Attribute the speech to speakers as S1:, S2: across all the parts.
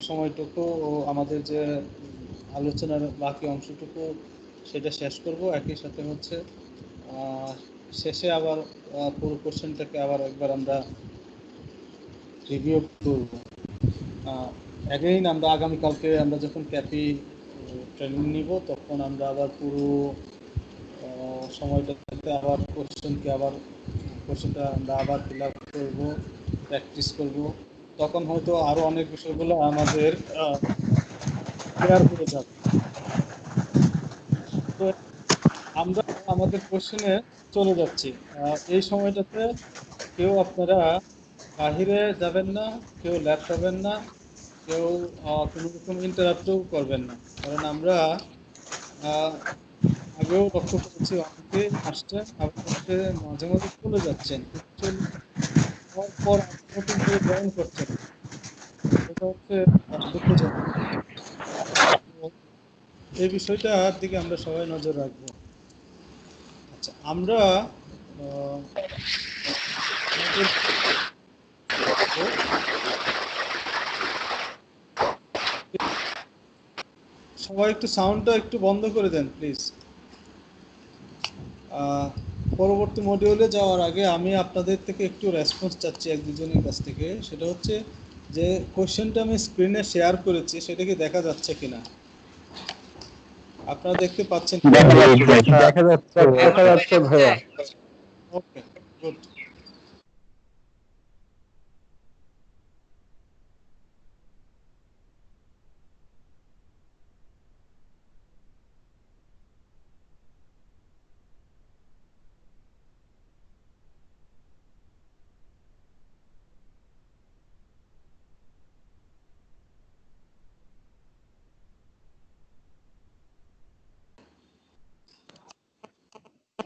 S1: সময়টুকু আমাদের যে আলোচনার বাকি অংশটুকু সেটা শেষ করব। একই সাথে হচ্ছে শেষে আবার পুরো কোশ্চেনটাকে আবার একবার আমরা রিভিউ করব। অ্যাগেইন আমরা আগামীকালকে আমরা যখন ক্যাপি ট্রেনিং নিব তখন আমরা আবার পুরো সময়টাতে আবার কোশ্চেনটা আমরা আবার ফিল আপ করবো, প্র্যাকটিস করব। তখন হয়তো আরও অনেক বিষয়গুলো আমাদের ক্লিয়ার হয়ে যাবে। তো আমরা আমাদের কোশ্চেনে চলে যাচ্ছি। এই সময়টাতে কেউ আপনারা বাহিরে যাবেন না, কেউ ল্যাপটপের না, কেউ কোনো রকম ইন্টারাপ্টও করবেন না, কারণ আমরা আগেও লক্ষ্য করেছি অনেকে আসছেন আবার হচ্ছে মাঝে মাঝে চলে যাচ্ছেন, কিন্তু চলে যাওয়ার পর নতুন করে জয়েন করছেন, এটা হচ্ছে দুঃখজনক। এই বিষয়টার দিকে আমরা সবাই নজর রাখবো। আচ্ছা, আমরা সবাই একটু সাউন্ডটা একটু বন্ধ করে দেন প্লিজ। পরবর্তী মডিউলে যাওয়ার আগে আমি আপনাদের থেকে একটু রেসপন্স চাচ্ছি এক দুজনের কাছ থেকে। সেটা হচ্ছে যে কোশ্চেনটা আমি স্ক্রিনে শেয়ার করেছি সেটা কি দেখা যাচ্ছে কিনা, আপনারা দেখতে পাচ্ছেন?
S2: দেখা যাচ্ছে ভাইয়া।
S1: ওকে, গুড।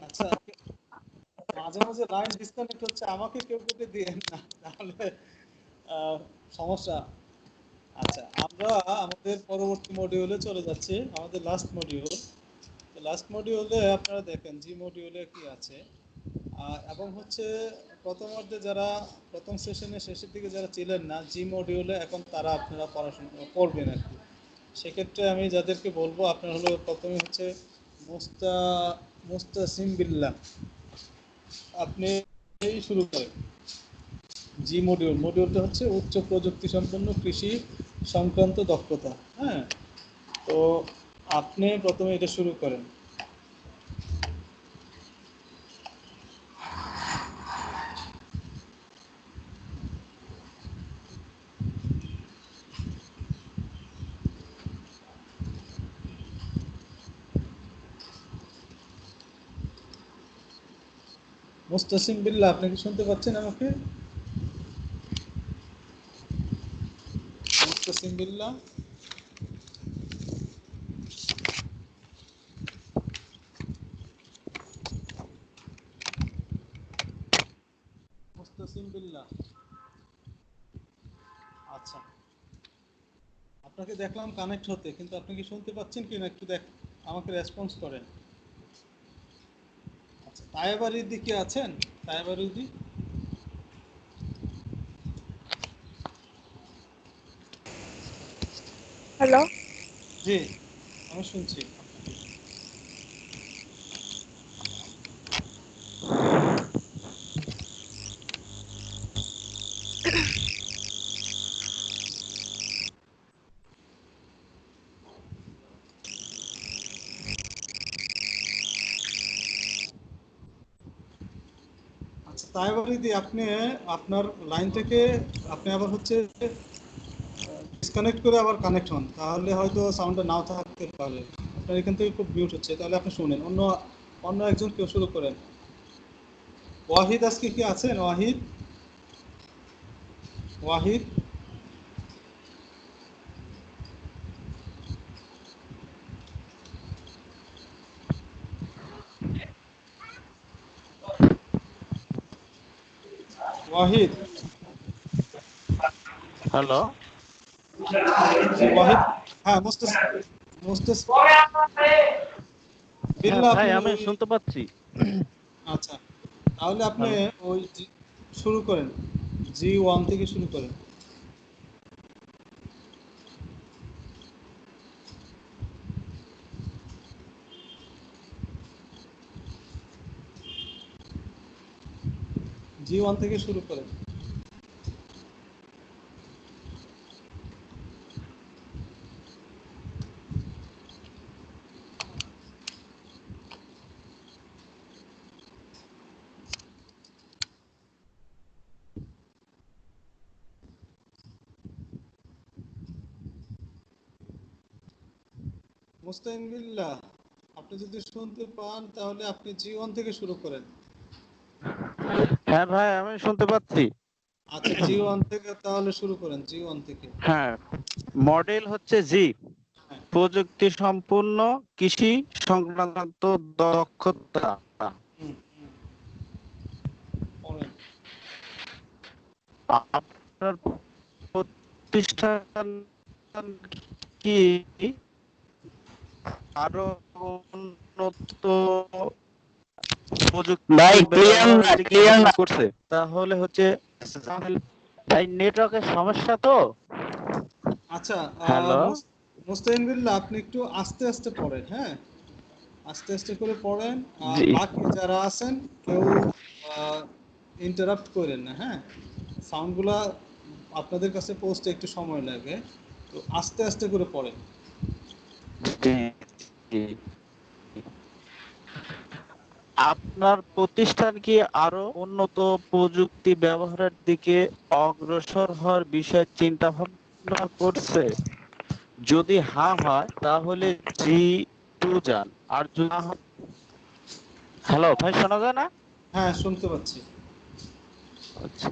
S1: আচ্ছা, মাঝে মাঝে লাইন ডিসকানেক্ট হচ্ছে, আমাকে কেউ কেটে দিয়ে না, তাহলে সমস্যা। আচ্ছা, আমরা আমাদের পরবর্তী মডিউলে চলে যাচ্ছি, আমাদের লাস্ট মডিউল। লাস্ট মডিউলে আপনারা দেখেন জি মডিউলে কি আছে, এবং হচ্ছে প্রথমার্ধে যারা প্রথম সেশনের শেষের দিকে যারা ছিলেন না জি মডিউলে, এখন তারা আপনারা পড়াশোনা করবেন আর কি। সেক্ষেত্রে আমি যাদেরকে বলবো আপনারা হলো প্রথমে হচ্ছে মুস্তাসিম বিল্লাহ, আপনি শুরু করেন। জি মডিউলটা হচ্ছে উচ্চ প্রযুক্তি সম্পন্ন কৃষি সংক্রান্ত দক্ষতা। হ্যাঁ, তো আপনি প্রথমে এটা শুরু করেন। মুস্তাসিম বিল্লাহ, আপনি কি শুনতে পাচ্ছেন আমাকে? মুস্তাসিম বিল্লাহ, মুস্তাসিম বিল্লাহ। আচ্ছা, আপনাকে দেখলাম কানেক্ট হতে, কিন্তু আপনি কি শুনতে পাচ্ছেন কি না একটু আমাকে রেসপন্স করেন। আচ্ছা, তায়াবাড়ির কি আছেন? তায়াবাড়িদি,
S3: হ্যালো,
S1: জি আমি শুনছি। আচ্ছা, তায়াবাড়িদি, আপনি আপনার লাইন থেকে আপনি আবার হচ্ছে ডিসকানেক্ট করে আবার কানেক্ট হন, তাহলে হয়তো সাউন্ডটা নাও থাকতে পারে। আপনার এখান থেকে খুব মিউট হচ্ছে, তাহলে আপনি শুনেন। অন্য অন্য একজন কেউ শুরু করেন। ওয়াহিদ আজকে কি আছেন? ওয়াহিদ, ওয়াহিদ, ওয়াহিদ,
S4: হ্যালো,
S1: ওয়াহিদ। হ্যাঁ, মুস্তাস
S4: হ্যাঁ
S1: বিল্লাহ,
S4: ভাই
S1: আপনি
S4: আমি
S1: ওই,
S4: শুনতে পাচ্ছি।
S1: আচ্ছা, তাহলে আপনি
S4: হ্যালো,
S1: ওই শুরু করেন, জি ওয়ান থেকে শুরু করেন। G1 থেকে শুরু করেন। মুস্তাহিন বিল্লাহ, আপনি যদি শুনতে পান তাহলে আপনি G1 থেকে শুরু করেন।
S3: হ্যাঁ ভাই, আমি শুনতে পাচ্ছি।
S1: আচ্ছা, G1 থেকে তাহলে শুরু করেন, G1 থেকে।
S3: হ্যাঁ, মডেল হচ্ছে জি,
S1: হ্যাঁ,
S3: প্রযুক্তি সম্পূর্ণ কৃষি সংক্রান্ত দক্ষতা।
S1: হুম, পড়েন।
S3: আপনার প্রতিষ্ঠান কি আরো উন্নত প্রযুক্তি
S2: ভাই ক্লিয়ার না,
S3: ব্যবহারের দিকে
S2: ক্লিয়ার
S3: অগ্রসর
S2: না।
S3: করছে? তাহলে হচ্ছে ভাই, নেটওয়ার্কের সমস্যা তো।
S1: আচ্ছা,
S3: হ্যালো।
S1: মুস্তাহিন বিল্লাহ, আপনি একটু আস্তে আস্তে পড়েন, হ্যাঁ, আস্তে আস্তে করে পড়েন। আর
S3: জি।
S1: বাকি যারা আছেন কেউ ইন্টারাপ্ট করেন না, হ্যাঁ। সাউন্ডগুলা আপনাদের কাছে পৌঁছতে একটু সময় লাগে, তো আস্তে আস্তে করে পড়েন।
S3: জি, জি। আপনার প্রতিষ্ঠান কি আরো উন্নত প্রযুক্তি ব্যবহারের দিকে অগ্রসর হওয়ার বিষয়ে চিন্তা ভাবনা করছে? যদি হ্যাঁ হয় তাহলে G2 যান। আর যদি না হয়, হ্যালো ভাই, শোনা যায় না?
S1: হ্যাঁ, শুনতে পাচ্ছি।
S3: আচ্ছা।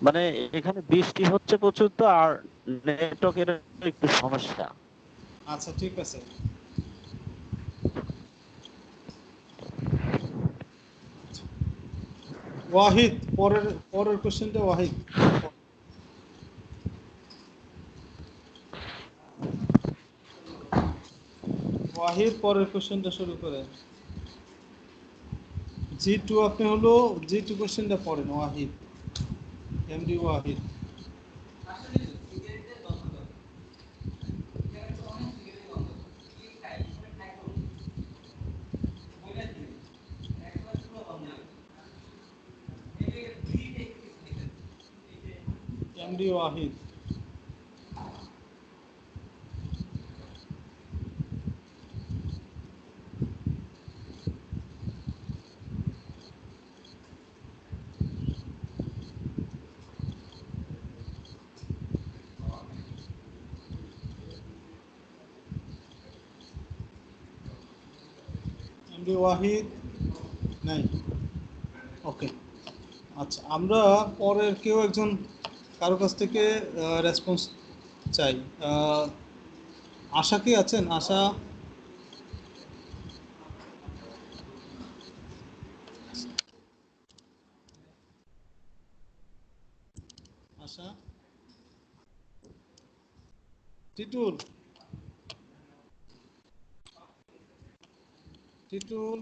S3: মানে এখানে বৃষ্টি হচ্ছে প্রচুর, তো আর নেটওয়ার্কের একটু সমস্যা।
S1: আচ্ছা, ঠিক আছে। ওয়াহিদ, পরের পরের কোশ্চেনটা ওয়াহিদ। ওয়াহিদ, পরের কোশ্চেনটা শুরু করেন। G2 আপনি হলো G2 কোশ্চেনটা পড়েন Wahid, MD Wahid. MD Wahid. MD Wahid নাই। ওকে, আচ্ছা, আমরা পরের কেউ একজন কারো কাছ থেকে রেসপন্স চাই। আহ, আশা কি আছেন? আশা, আশা, টিটুল, টিটুল,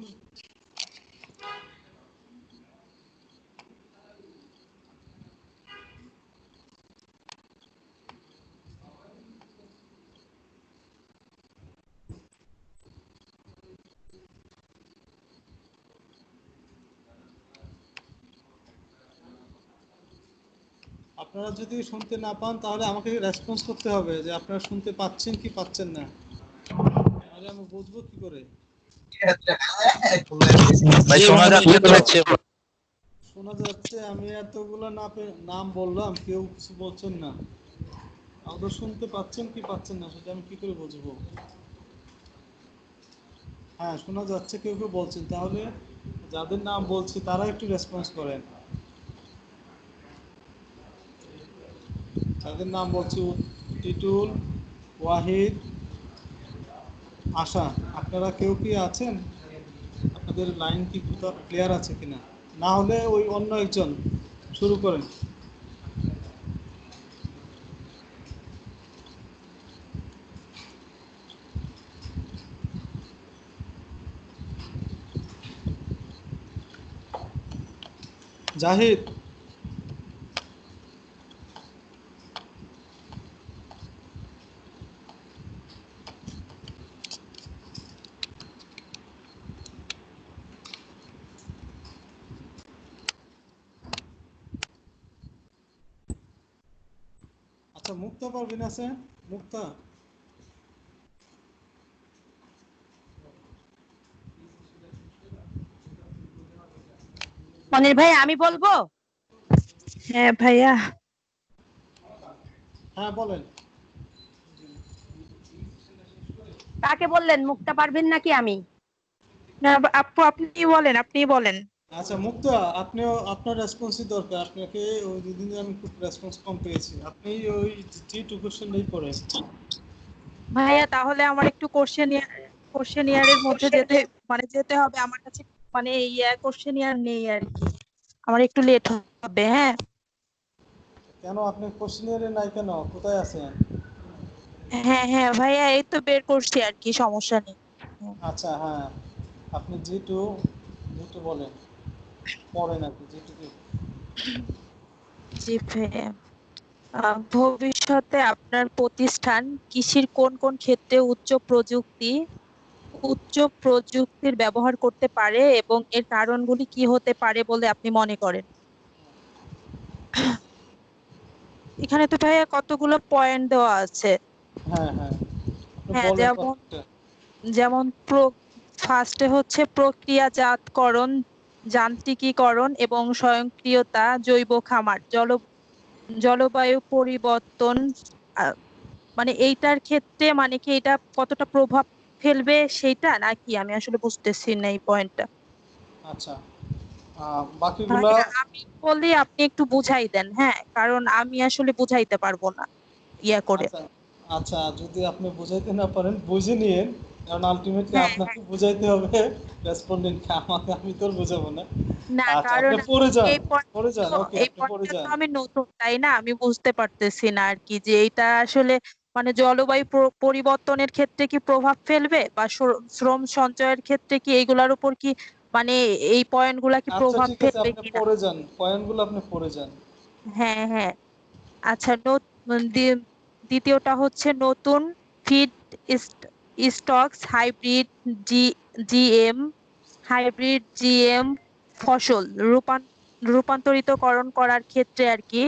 S1: আপনারা যদি শুনতে না পান তাহলে আমাকে রেসপন্স করতে হবে যে আপনারা শুনতে পাচ্ছেন কি পাচ্ছেন না, তাহলে আমি বুঝবো কি করে।
S2: ভাই শোনা যাচ্ছে তো?
S1: শোনা যাচ্ছে, আমি এতগুলো নাম বললাম, কেউ কিছু বলছেন না। আদৌ শুনতে পাচ্ছেন কি পাচ্ছেন না সেটা আমি কি করে বুঝবো? হ্যাঁ, শোনা যাচ্ছে, কেউ কেউ বলছেন, তাহলে যাদের নাম বলছি তারা একটু রেসপন্স করেন। যাদের নাম বলছি, টিটুল, ওয়াহিদ, আশা, আপনারা কেউ কি আছেন? আপনাদের লাইন কি ক্লিয়ার আছে কিনা? না হলে ওই অন্য একজন শুরু করেন। জাহিদ, আচ্ছা, মুক্তা পারভিন আছে? মুক্তা?
S4: মনির ভাই আমি বলবো।
S5: হ্যাঁ ভাইয়া।
S1: হ্যাঁ বলেন।
S4: কাকে বললেন, মুক্তা পারভিন নাকি আমি?
S5: না আপু আপনি বলেন, আপনি বলেন।
S1: আচ্ছা মুক্তা, আপনিও আপনার রেসপন্সই দরকার। আপনাকে ওই দুদিন আমি খুব রেসপন্স কম পেয়েছি। আপনি ওই জি টু কোশ্চেনটাই পড়েন।
S5: ভাইয়া তাহলে আমার একটু কোশ্চেনিয়ারের মধ্যে যেতে হবে আমার কাছে। মানে কোশ্চেনিয়ার নেই আর কি, আমার একটু লেট হবে। হ্যাঁ
S1: কেন আপনি কোশ্চেনিয়ারে নাই কেন? কোথায় আছেন?
S5: হ্যাঁ হ্যাঁ ভাইয়া, এই তো বের করছি আর কি, সমস্যা নেই।
S1: আচ্ছা হ্যাঁ, আপনি জি টু বলেন, পড়েন আর কি জি টু কি।
S5: জি ভাইয়া। ভবিষ্যতে আপনার প্রতিষ্ঠান কৃষির কোন কোন ক্ষেত্রে উচ্চ প্রযুক্তির ব্যবহার করতে পারে এবং এর কারণগুলি কি হতে পারে বলে আপনি মনে করেন? এখানে তো ভাইয়া কতগুলো পয়েন্ট দেওয়া আছে।
S1: হ্যাঁ হ্যাঁ, আপনি
S5: হ্যাঁ,
S1: বলেন
S5: যেমন
S1: প্রত্যেকটা।
S5: যেমন ফার্স্টে হচ্ছে প্রক্রিয়াজাতকরণ, যান্ত্রিকীকরণ এবং স্বয়ংক্রিয়তা, জৈব খামার, জলবায়ু পরিবর্তন। আহ, মানে এইটার ক্ষেত্রে মানে কি এটা কতটা প্রভাব ফেলবে সেইটা, নাকি আমি আসলে বুঝতেছি না এই পয়েন্টটা।
S1: আচ্ছা, বাকিগুলা।
S5: ভাইয়া আমি বলি আপনি একটু বুঝাই দেন, হ্যাঁ, কারণ আমি আসলে বুঝাইতে পারবো না ইয়া করে।
S1: আচ্ছা আচ্ছা, যদি আপনি বুঝাইতে না পারেন বুঝে নিয়েন, কারণ আলটিমেটলি
S5: হ্যাঁ
S1: আপনাকে
S5: হ্যাঁ,
S1: বুঝাইতে হবে রেসপন্ডেন্টকে, আমাকে আমি তো আর বুঝাবো না।
S5: না
S1: আচ্ছা,
S5: কারণ
S1: আপনি পড়ে যান,
S5: এই
S1: পড়ে
S5: পয়েন্টটা
S1: যান,
S5: তো
S1: ওকে
S5: এই
S1: আপনি পড়ে
S5: পয়েন্টটা তো
S1: যান।
S5: আমি নতুন, তাই না? আমি বুঝতে পারতেছি না আর কি যে এটা আসলে মানে জলবায়ু পরিবর্তনের ক্ষেত্রে কি প্রভাব ফেলবে, বা শ্রম সঞ্চয়ের ক্ষেত্রে কি এইগুলার উপর কি মানে এই পয়েন্টগুলা কি
S1: আচ্ছা
S5: প্রভাব
S1: ঠিক আছে,
S5: ফেলবে
S1: আপনি
S5: কিনা।
S1: পড়ে যান, পয়েন্টগুলো আপনি পড়ে যান।
S5: হ্যাঁ হ্যাঁ। আচ্ছা, দ্বিতীয়টা হচ্ছে নতুন ফিড স্টকস, জি জিএম হাইব্রিড ফসল রূপান্তরিতকরণ করার ক্ষেত্রে আর কি।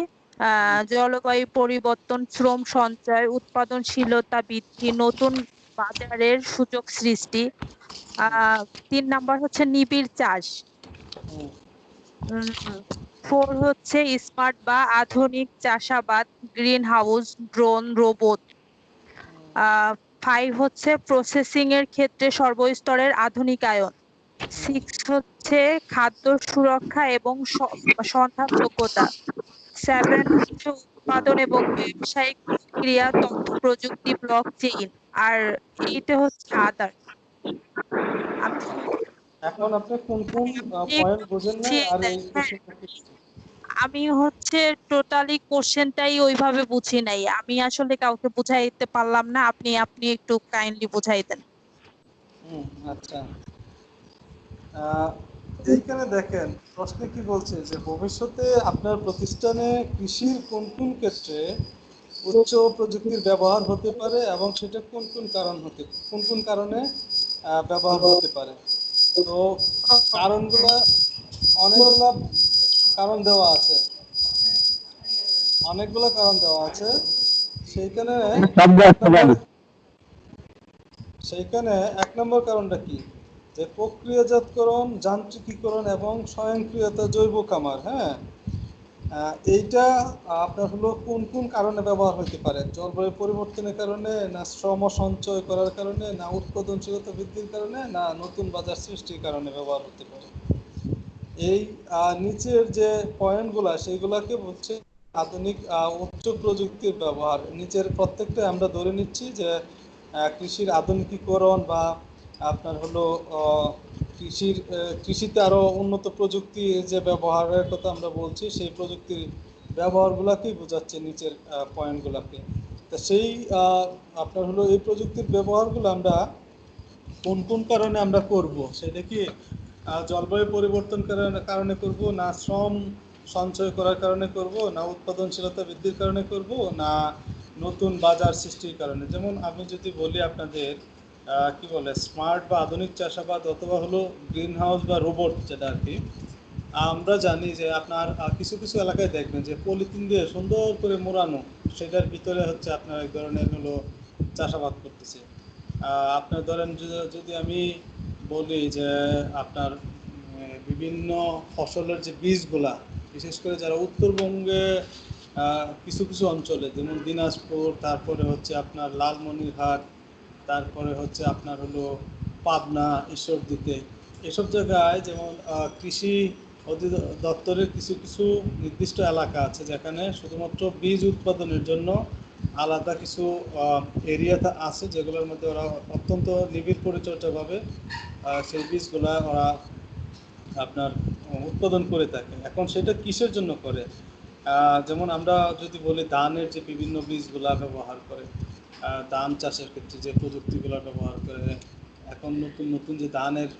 S5: জলবায়ু পরিবর্তন, শ্রম সঞ্চয়, উৎপাদনশীলতা বৃদ্ধি, নতুন বাজারের সুযোগ সৃষ্টি। আহ 3 নাম্বার হচ্ছে নিবিড় চাষ।
S1: হুম,
S5: 4 হচ্ছে স্মার্ট বা আধুনিক চাষাবাদ, গ্রিন হাউস, ড্রোন, রোবট। 5 হচ্ছে প্রসেসিং এর ক্ষেত্রে সর্বস্তরের আধুনিকায়ন।
S1: হুম,
S5: 6 হচ্ছে খাদ্য সুরক্ষা এবং সন্ধানযোগ্যতা। 7 হচ্ছে উৎপাদন এবং ব্যবসায়িক প্রক্রিয়া, তথ্য প্রযুক্তি, ব্লক চেইন। আর 8 হচ্ছে আদার। আমি
S1: এখন আপনি কোন কোন
S5: আপনি
S1: পয়েন্ট
S5: একটু
S1: বুঝেন নাই
S5: বুঝিয়ে
S1: আর
S5: দেন,
S1: এই
S5: হ্যাঁ।
S1: কোশ্চেনটা কি বুঝেন?
S5: আমি হচ্ছে টোটালি কোশ্চেনটাই ওইভাবে বুঝি নাই, আমি আসলে কাউকে বুঝাইতে পারলাম না, আপনি আপনি একটু কাইন্ডলি বুঝাই দেন।
S1: হুম, আচ্ছা। আহ, এইখানে দেখেন প্রশ্নে কি বলছে যে ভবিষ্যতে আপনার প্রতিষ্ঠানে কৃষির কোন কোন ক্ষেত্রে উচ্চ প্রযুক্তির ব্যবহার হতে পারে এবং সেটা কোন কোন কারণে ব্যবহার হতে পারে। তো
S5: ও, হ্যাঁ।
S1: কারণগুলা, অনেকগুলা কারণ দেওয়া আছে, অনেকগুলো কারণ দেওয়া আছে সেইখানে। এক নম্বর সেইখানে 1 নম্বর কারণটা কি, যে প্রক্রিয়াজাতকরণ, যান্ত্রিকীকরণ এবং স্বয়ংক্রিয়তা, জৈব খামার। হ্যাঁ, এইটা আপনার হলো কোন কোন কারণে ব্যবহার হতে পারে? জলবায়ু পরিবর্তনের কারণে, না শ্রম সঞ্চয় করার কারণে, না উৎপাদনশীলতা বৃদ্ধির কারণে, না নতুন বাজার সৃষ্টির কারণে ব্যবহার হতে পারে। এই নিচের যে পয়েন্টগুলা সেইগুলাকে বলছে আধুনিক উচ্চ প্রযুক্তির ব্যবহার। নিচের প্রত্যেকটা আমরা ধরে নিচ্ছি যে কৃষির আধুনিকীকরণ বা আপনার হলো কৃষিতে আরো উন্নত প্রযুক্তি যে ব্যবহারের কথা আমরা বলছি, সেই প্রযুক্তির ব্যবহারগুলোকেই বোঝাচ্ছে নিচের পয়েন্টগুলোকে। তা সেই আপনার হলো এই প্রযুক্তির ব্যবহারগুলো আমরা কোন কোন কারণে আমরা করব, সেটা কি জলবায়ু পরিবর্তন কারণে করব, না শ্রম সঞ্চয় করার কারণে করব, না উৎপাদনশীলতা বৃদ্ধির কারণে করব, না নতুন বাজার সৃষ্টির কারণে। যেমন আমি যদি বলি আপনাদের কি বলে স্মার্ট বা আধুনিক চাষাবাদ, অথবা হলো গ্রিন হাউস বা রোবট, যেটা আর কি। আমরা জানি যে আপনার কিছু কিছু এলাকায় দেখবেন যে পলিথিন দিয়ে সুন্দর করে মোড়ানো সেটার ভিতরে হচ্ছে আপনার এক ধরনের হলো চাষাবাদ করতেছে। আপনার ধরেন যদি আমি বলি যে আপনার বিভিন্ন ফসলের যে বীজগুলা, বিশেষ করে যারা উত্তরবঙ্গে কিছু কিছু অঞ্চলে যেমন দিনাজপুর, তারপরে হচ্ছে আপনার লালমনিরহাট, তারপরে হচ্ছে আপনার হলো পাবনা, ঈশ্বরদীতে, এসব জায়গায় যেমন কৃষি অধিদপ্তরের কিছু কিছু নির্দিষ্ট এলাকা আছে যেখানে শুধুমাত্র বীজ উৎপাদনের জন্য আলাদা কিছু এরিয়া আছে, যেগুলোর মধ্যে ওরা অত্যন্ত নিবিড় পরিচর্যাভাবে সেই বীজগুলা ওরা আপনার উৎপাদন করে থাকে। এখন সেটা কিসের জন্য করে? যেমন আমরা যদি বলি ধানের যে বিভিন্ন বীজগুলা ব্যবহার করে, ধান চাষের ক্ষেত্রে যে প্রযুক্তিগুলো ব্যবহার করে, এখন নতুন নতুন যে ধানের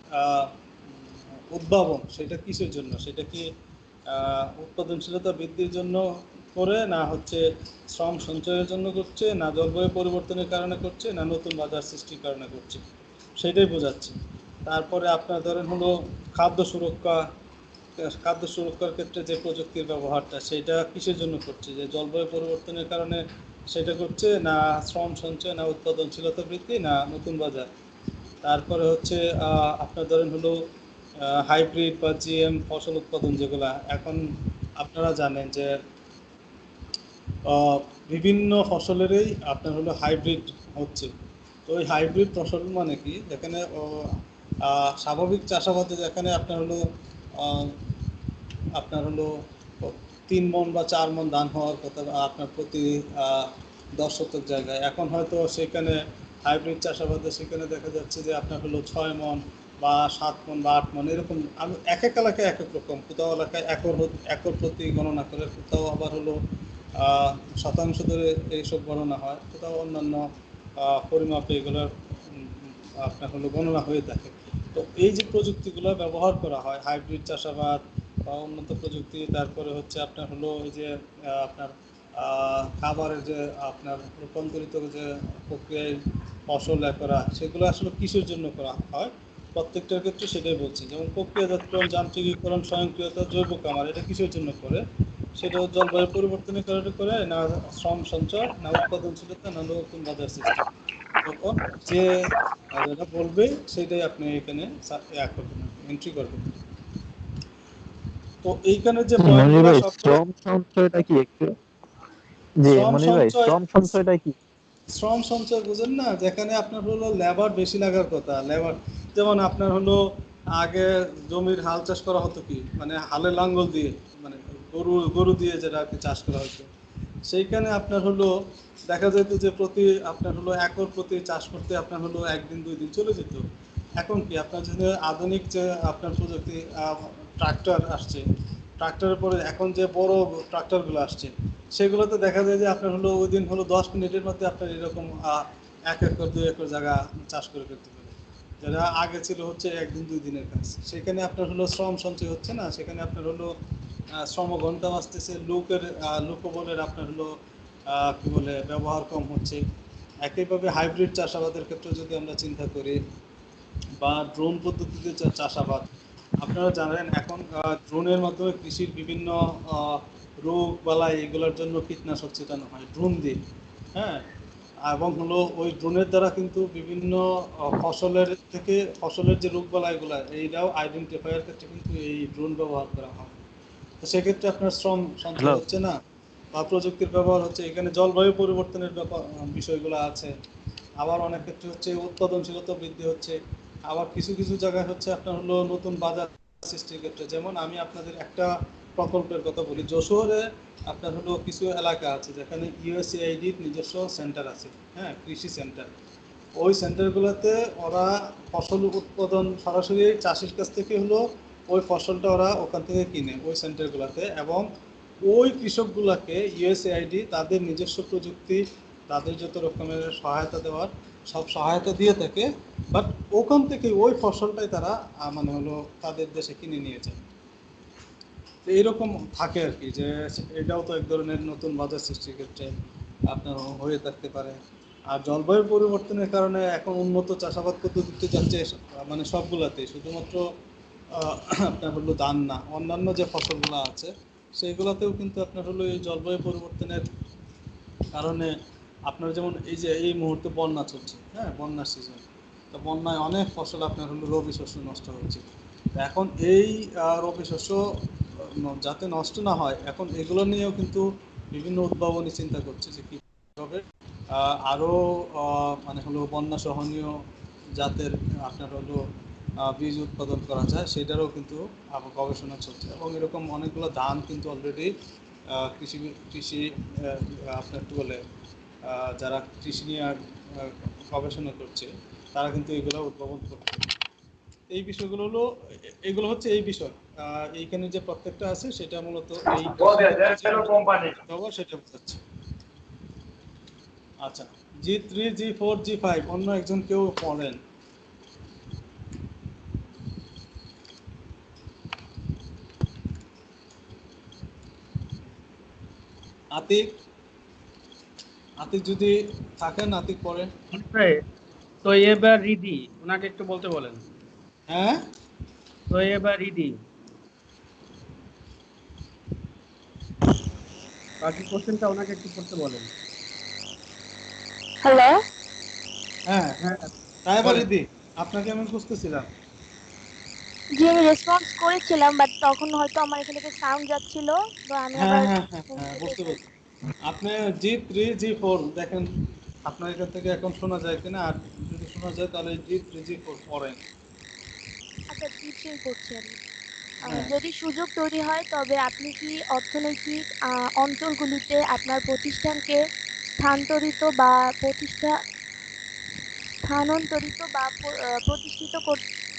S1: উদ্ভাবন, সেটা কিসের জন্য? সেটা কি উৎপাদনশীলতা বৃদ্ধির জন্য করে, না হচ্ছে শ্রম সঞ্চয়ের জন্য করছে, না জলবায়ু পরিবর্তনের কারণে করছে, না নতুন বাজার সৃষ্টির কারণে করছে? সেটাই বোঝাচ্ছে। তারপরে আপনার ধরেন হলো খাদ্য সুরক্ষা, খাদ্য সুরক্ষার ক্ষেত্রে যে প্রযুক্তির ব্যবহারটা, সেটা কিসের জন্য করছে? যে জলবায়ু পরিবর্তনের কারণে সেটা করছে, না শ্রম সঞ্চয়, না উৎপাদনশীলতা বৃদ্ধি, না নতুন বাজার? তারপরে হচ্ছে আপনার ধরেন হলো হাইব্রিড বা জিএম ফসল উৎপাদন, যেগুলা এখন আপনারা জানেন যে বিভিন্ন ফসলেরই আপনার হলো হাইব্রিড হচ্ছে। তো ওই হাইব্রিড ফসল মানে কি, যেখানে স্বাভাবিক চাষাবাদে যেখানে আপনার হলো 3 মণ বা 4 মণ ধান হওয়ার কথা আপনার প্রতি 10 শতক জায়গায়, এখন হয়তো সেখানে হাইব্রিড চাষাবাদে সেখানে দেখা যাচ্ছে যে আপনার হলো 6 মণ বা 7 মণ বা 8 মণ, এরকম। আমি এক এক এলাকায় এক এক রকম, কোথাও এলাকায় একর প্রতি গণনা করে, কোথাও আবার হলো শতাংশ ধরে এইসব গণনা হয়, কোথাও অন্যান্য পরিমাপে এগুলোর আপনার হলো গণনা হয়ে থাকে। তো এই যে প্রযুক্তিগুলো ব্যবহার করা হয়, হাইব্রিড চাষাবাদ বা উন্নত প্রযুক্তি, তারপরে হচ্ছে আপনার হলো এই যে আপনার খাবারের যে আপনার রূপান্তরিত যে প্রক্রিয়ায় ফসল করা, সেগুলো আসলে কিসের জন্য করা হয়? প্রত্যেকটার ক্ষেত্রে সেটাই বলছি। যেমন প্রক্রিয়াজাতকরণ, যান্ত্রিকীকরণ, স্বয়ংক্রিয়তা, জৈব খামার, এটা কিসের জন্য করে? সেটা জলবায়ু পরিবর্তনের কারণে করে, না শ্রম সঞ্চয়, না উৎপাদনশীলতা, না নতুন বাজার সৃষ্টি? তখন যে যেটা বলবে সেটাই আপনি এখানে করবেন, এন্ট্রি করবেন। তো এইখানে যে
S2: মনির
S1: পয়েন্টগুলো
S2: ভাই,
S1: সব
S2: শ্রম সঞ্চয়টা কি একটু? জি
S1: শ্রম
S2: মনির ভাই,
S1: সঞ্চয়,
S2: শ্রম সঞ্চয়টা কি?
S1: শ্রম সঞ্চয় বুঝেন না? যেখানে আপনার হলো লেবার বেশি লাগার কথা, লেবার। যেমন আপনার হলো আগে জমির হাল চাষ করা হতো কি, মানে হালে লাঙ্গল দিয়ে, মানে গরু গরু দিয়ে যেটা আর কি চাষ করা হতো। সেইখানে আপনার হলো দেখা যেত যে আপনার হলো একর প্রতি চাষ করতে আপনার হলো 1 দিন 2 দিন চলে যেত। এখন কি আপনার যে আধুনিক যে আপনার প্রযুক্তি, ট্রাক্টর আসছে, ট্রাক্টরের পরে এখন যে বড় ট্রাক্টরগুলো আসছে, সেগুলোতে দেখা যায় যে আপনার হলো ওই দিন হলো 10 মিনিটের মধ্যে আপনার এরকম 1 একর 2 একর জায়গা চাষ করে ফেলতে পারে, যেটা আগে ছিল হচ্ছে 1 দিন 2 দিনের কাজ। সেখানে আপনার হলো শ্রম সঞ্চয় হচ্ছে না, সেখানে আপনার হলো শ্রম ঘন্টা বাঁচতেছে, লোকবলের আপনার হলো কি বলে ব্যবহার কম হচ্ছে। একইভাবে হাইব্রিড চাষাবাদের ক্ষেত্রে যদি আমরা চিন্তা করি, বা ড্রোন পদ্ধতিতে চাষাবাদ, আপনারা জানেন এখন ড্রোনের মাধ্যমে কৃষির বিভিন্ন রোগ বালাই এগুলোর জন্য কীটনাশক ছিটানো হয় ড্রোন দিয়ে। হ্যাঁ, এবং হলো ওই ড্রোনের দ্বারা কিন্তু বিভিন্ন ফসলের যে রোগ বালাইগুলো, এইটাও আইডেন্টিফাইয়ের ক্ষেত্রে কিন্তু এই ড্রোন ব্যবহার করা হয়। তো সেক্ষেত্রে আপনার শ্রম সঞ্চয়
S3: হ্যালো।
S1: হচ্ছে না, বা প্রযুক্তির ব্যবহার হচ্ছে। এখানে জলবায়ু পরিবর্তনের বিষয়গুলো আছে। আবার অনেক ক্ষেত্রে হচ্ছে উৎপাদনশীলতা বৃদ্ধি হচ্ছে। আবার কিছু কিছু জায়গায় হচ্ছে আপনার হলো নতুন বাজার সৃষ্টির ক্ষেত্রে। যেমন আমি আপনাদের একটা প্রকল্পের কথা বলি, যশোরে আপনার হলো কিছু এলাকা আছে যেখানে ইউএসএআইডির নিজস্ব সেন্টার আছে, হ্যাঁ, কৃষি সেন্টার। ওই সেন্টারগুলোতে ওরা ফসল উৎপাদন সরাসরি চাষির কাছ থেকে হলো ওই ফসলটা ওরা ওখান থেকে কিনে ওই সেন্টারগুলোতে, এবং ওই কৃষকগুলোকে ইউএসএআইডি তাদের নিজস্ব প্রযুক্তি, তাদের যত রকমের সহায়তা দেওয়ার সব সহায়তা দিয়ে থাকে। বাট ওখান থেকে ওই ফসলটাই তারা মানে হলো তাদের দেশে কিনে নিয়ে যায়। তো এইরকম থাকে আর কি, যে এটাও তো এক ধরনের নতুন বাজার সৃষ্টির ক্ষেত্রে আপনার হয়ে থাকতে পারে। আর জলবায়ু পরিবর্তনের কারণে এখন উন্নত চাষাবাদ পদ্ধতিতে যাচ্ছে, মানে সবগুলাতেই, শুধুমাত্র আপনার হলো ধান না, অন্যান্য যে ফসলগুলো আছে সেইগুলোতেও কিন্তু আপনার হলো এই জলবায়ু পরিবর্তনের কারণে আপনার যেমন এই যে এই মুহূর্তে বন্যা চলছে, হ্যাঁ, বন্যার সিজন, তো বন্যায় অনেক ফসল আপনার হলো রবি শস্য নষ্ট হচ্ছে। তো এখন এই রবি শস্য যাতে নষ্ট না হয়, এখন এগুলো নিয়েও কিন্তু বিভিন্ন উদ্ভাবনী চিন্তা করছে যে কীভাবে আরও মানে হলো বন্যা সহনীয় জাতের আপনার হলো বীজ উৎপাদন করা যায়, সেটারও কিন্তু গবেষণা চলছে। এবং এরকম অনেকগুলো ধান কিন্তু অলরেডি কৃষি কৃষি আপনার কী বলে যারা কৃষি নিয়ে গবেষণা করছে তারা কিন্তু এগুলো উদ্ভাবন করছে। এই বিষয়গুলো হলো, এগুলো হচ্ছে এই বিষয় এইখানে যে প্রত্যেকটা আছে সেটা মূলত এই সেটা বোঝাচ্ছে। আচ্ছা, G3 G4 G5 অন্য একজন কেউ পড়েন। আতিক, আতিক যদি থাকেন আতিক পড়েন।
S6: তো এবার রিদি ওনাকে একটু বলতে বলেন।
S1: হ্যাঁ,
S6: তো এবার রিদি বাকি কোশ্চেনটা ওনাকে একটু করতে বলেন।
S7: হ্যালো,
S1: হ্যাঁ,
S6: হ্যাঁ,
S1: তাই বলি দি, আপনাকে আমি খুঁজতেছিলাম।
S7: জি আমি রেসপন্স করেছিলাম, বাট তখন হয়তো আমার এখানে থেকে সাউন্ড যাচ্ছিল, তো আমি
S1: হ্যাঁ
S7: আবার
S1: হ্যাঁ হ্যাঁ হ্যাঁ, বুঝতে পেরেছি। আপনি G3 G4 দেখেন আপনার এখান থেকে এখন শোনা যায় কিনা, আর যদি শোনা যায় তাহলে G3 G4 পড়েন।
S7: আচ্ছা টিচিং করছি আমি।
S1: হ্যাঁ,
S7: যদি সুযোগ তৈরি হয় তবে আপনি কি অর্থনৈতিক অঞ্চলগুলিতে আপনার প্রতিষ্ঠানকে স্থানান্তরিত বা প্রতিষ্ঠিত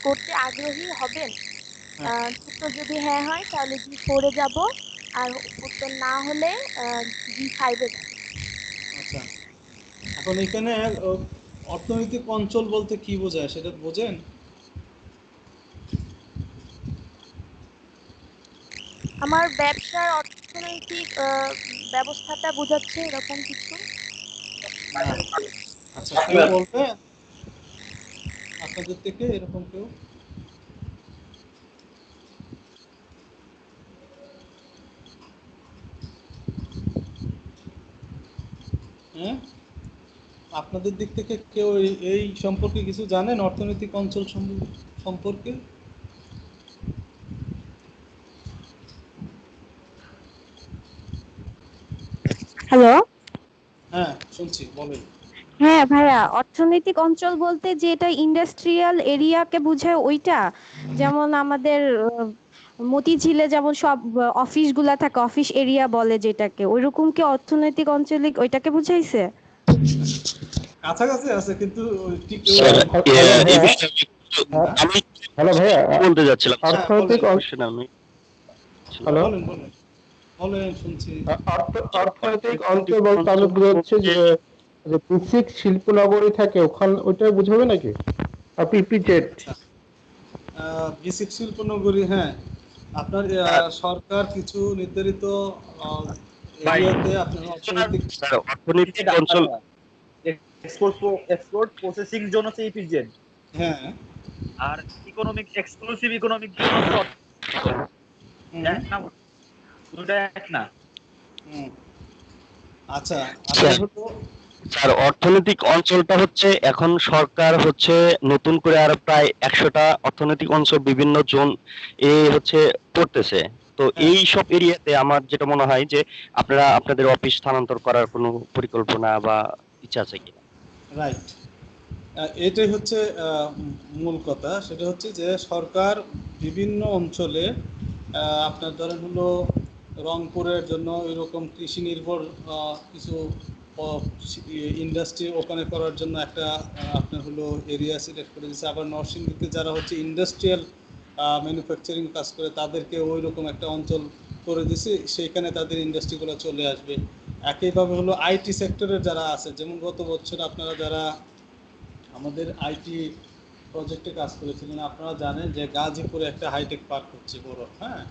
S7: করতে আগ্রহী হবেন?
S1: হ্যাঁ,
S7: উত্তর যদি হ্যাঁ হয় তাহলে G4 এ যাব, আর উত্তর না হলে G5 এ যাব।
S1: আচ্ছা। এখন এখানে অর্থনৈতিক অঞ্চল বলতে কি বোঝায় সেটা বোঝেন?
S7: আমার ব্যবসার অর্থনৈতিক ব্যবস্থাটা বোঝাচ্ছে এরকম কিছু।
S1: না। আচ্ছা, কেউ বলবে আপনাদের থেকে এরকম কেউ? হ্যাঁ, আপনাদের দিক থেকে কেউ এই সম্পর্কে কিছু জানেন, অর্থনৈতিক অঞ্চল সম্পর্কে?
S4: হ্যালো।
S1: হ্যাঁ, শুনছি, বলেন।
S4: হ্যাঁ ভাইয়া, অর্থনৈতিক অঞ্চল বলতে যে এটা ইন্ডাস্ট্রিয়াল এরিয়াকে বোঝায় ওইটা, যেমন আমাদের মতিঝিলে যেমন সব অফিস গুলা থাকে, অফিস এরিয়া বলে যেটাকে, ওইরকম কি অর্থনৈতিক অঞ্চলে ওইটাকে বুঝাইছে?
S1: কাছাকাছি আছে কিন্তু ঠিক
S3: স্যার,
S2: হ্যালো
S3: এই
S2: ভাইয়া,
S3: বিষয়ে আমি
S2: হ্যালো ভাইয়া,
S3: বলতে যাচ্ছিলাম।
S1: হ্যাঁ,
S2: অর্থনৈতিক
S1: বলেন।
S3: কোশ্চেন আমি
S2: হ্যালো,
S1: বলেন বলেন বলেন, শুনছি।
S2: অর্থনৈতিক অঞ্চল বলতে আমি বোঝাচ্ছি যে যে বেসিক শিল্পনগরী থাকে ওখান, ওইটাই বুঝাবে নাকি? আর পিপিজেড।
S1: আচ্ছা, বিসিক শিল্পনগরী, হ্যাঁ, আপনার সরকার কিছু নির্ধারিত এরিয়াতে আপনার অর্থনৈতিক,
S3: স্যার, অর্থনৈতিক অঞ্চল
S8: এক্সপোর্ট প্রসেসিং জোন হচ্ছে ইপিজেড,
S1: হ্যাঁ,
S8: আর ইকোনমিক এক্সক্লুসিভ ইকোনমিক জোন হচ্ছে
S1: হুম,
S8: এক না, দুটো এক না।
S1: হুম। আচ্ছা, আপনার
S3: স্যার,
S1: হলো
S3: স্যার, অর্থনৈতিক অঞ্চলটা হচ্ছে এখন সরকার হচ্ছে নতুন করে আর প্রায় 100টা অর্থনৈতিক অঞ্চল বিভিন্ন জোন হচ্ছে করতেছে। তো
S1: হ্যাঁ,
S3: এই সব এরিয়াতে আমার যেটা মনে হয় যে আপনারা আপনাদের অফিস স্থানান্তর করার কোনো পরিকল্পনা বা ইচ্ছা আছে কিনা?
S1: রাইট। এটাই হচ্ছে মূল কথা, সেটা হচ্ছে যে সরকার বিভিন্ন অঞ্চলে আপনার ধরেন হলো রংপুরের জন্য এরকম কৃষি নির্ভর কিছু ইন্ডাস্ট্রি ওখানে করার জন্য একটা আপনার হলো এরিয়া সিলেক্ট করে দিয়েছে। আবার নরসিংদীতে যারা হচ্ছে ইন্ডাস্ট্রিয়াল ম্যানুফ্যাকচারিং কাজ করে তাদেরকে ওই রকম একটা অঞ্চল করে দিছে, সেইখানে তাদের ইন্ডাস্ট্রিগুলো চলে আসবে। একইভাবে হলো আইটি সেক্টরের যারা আছে, যেমন গত বছর আপনারা যারা আমাদের আইটি প্রজেক্টে কাজ করেছিলেন আপনারা জানেন যে গাজীপুরে একটা হাইটেক পার্ক হচ্ছে বড়, হ্যাঁ,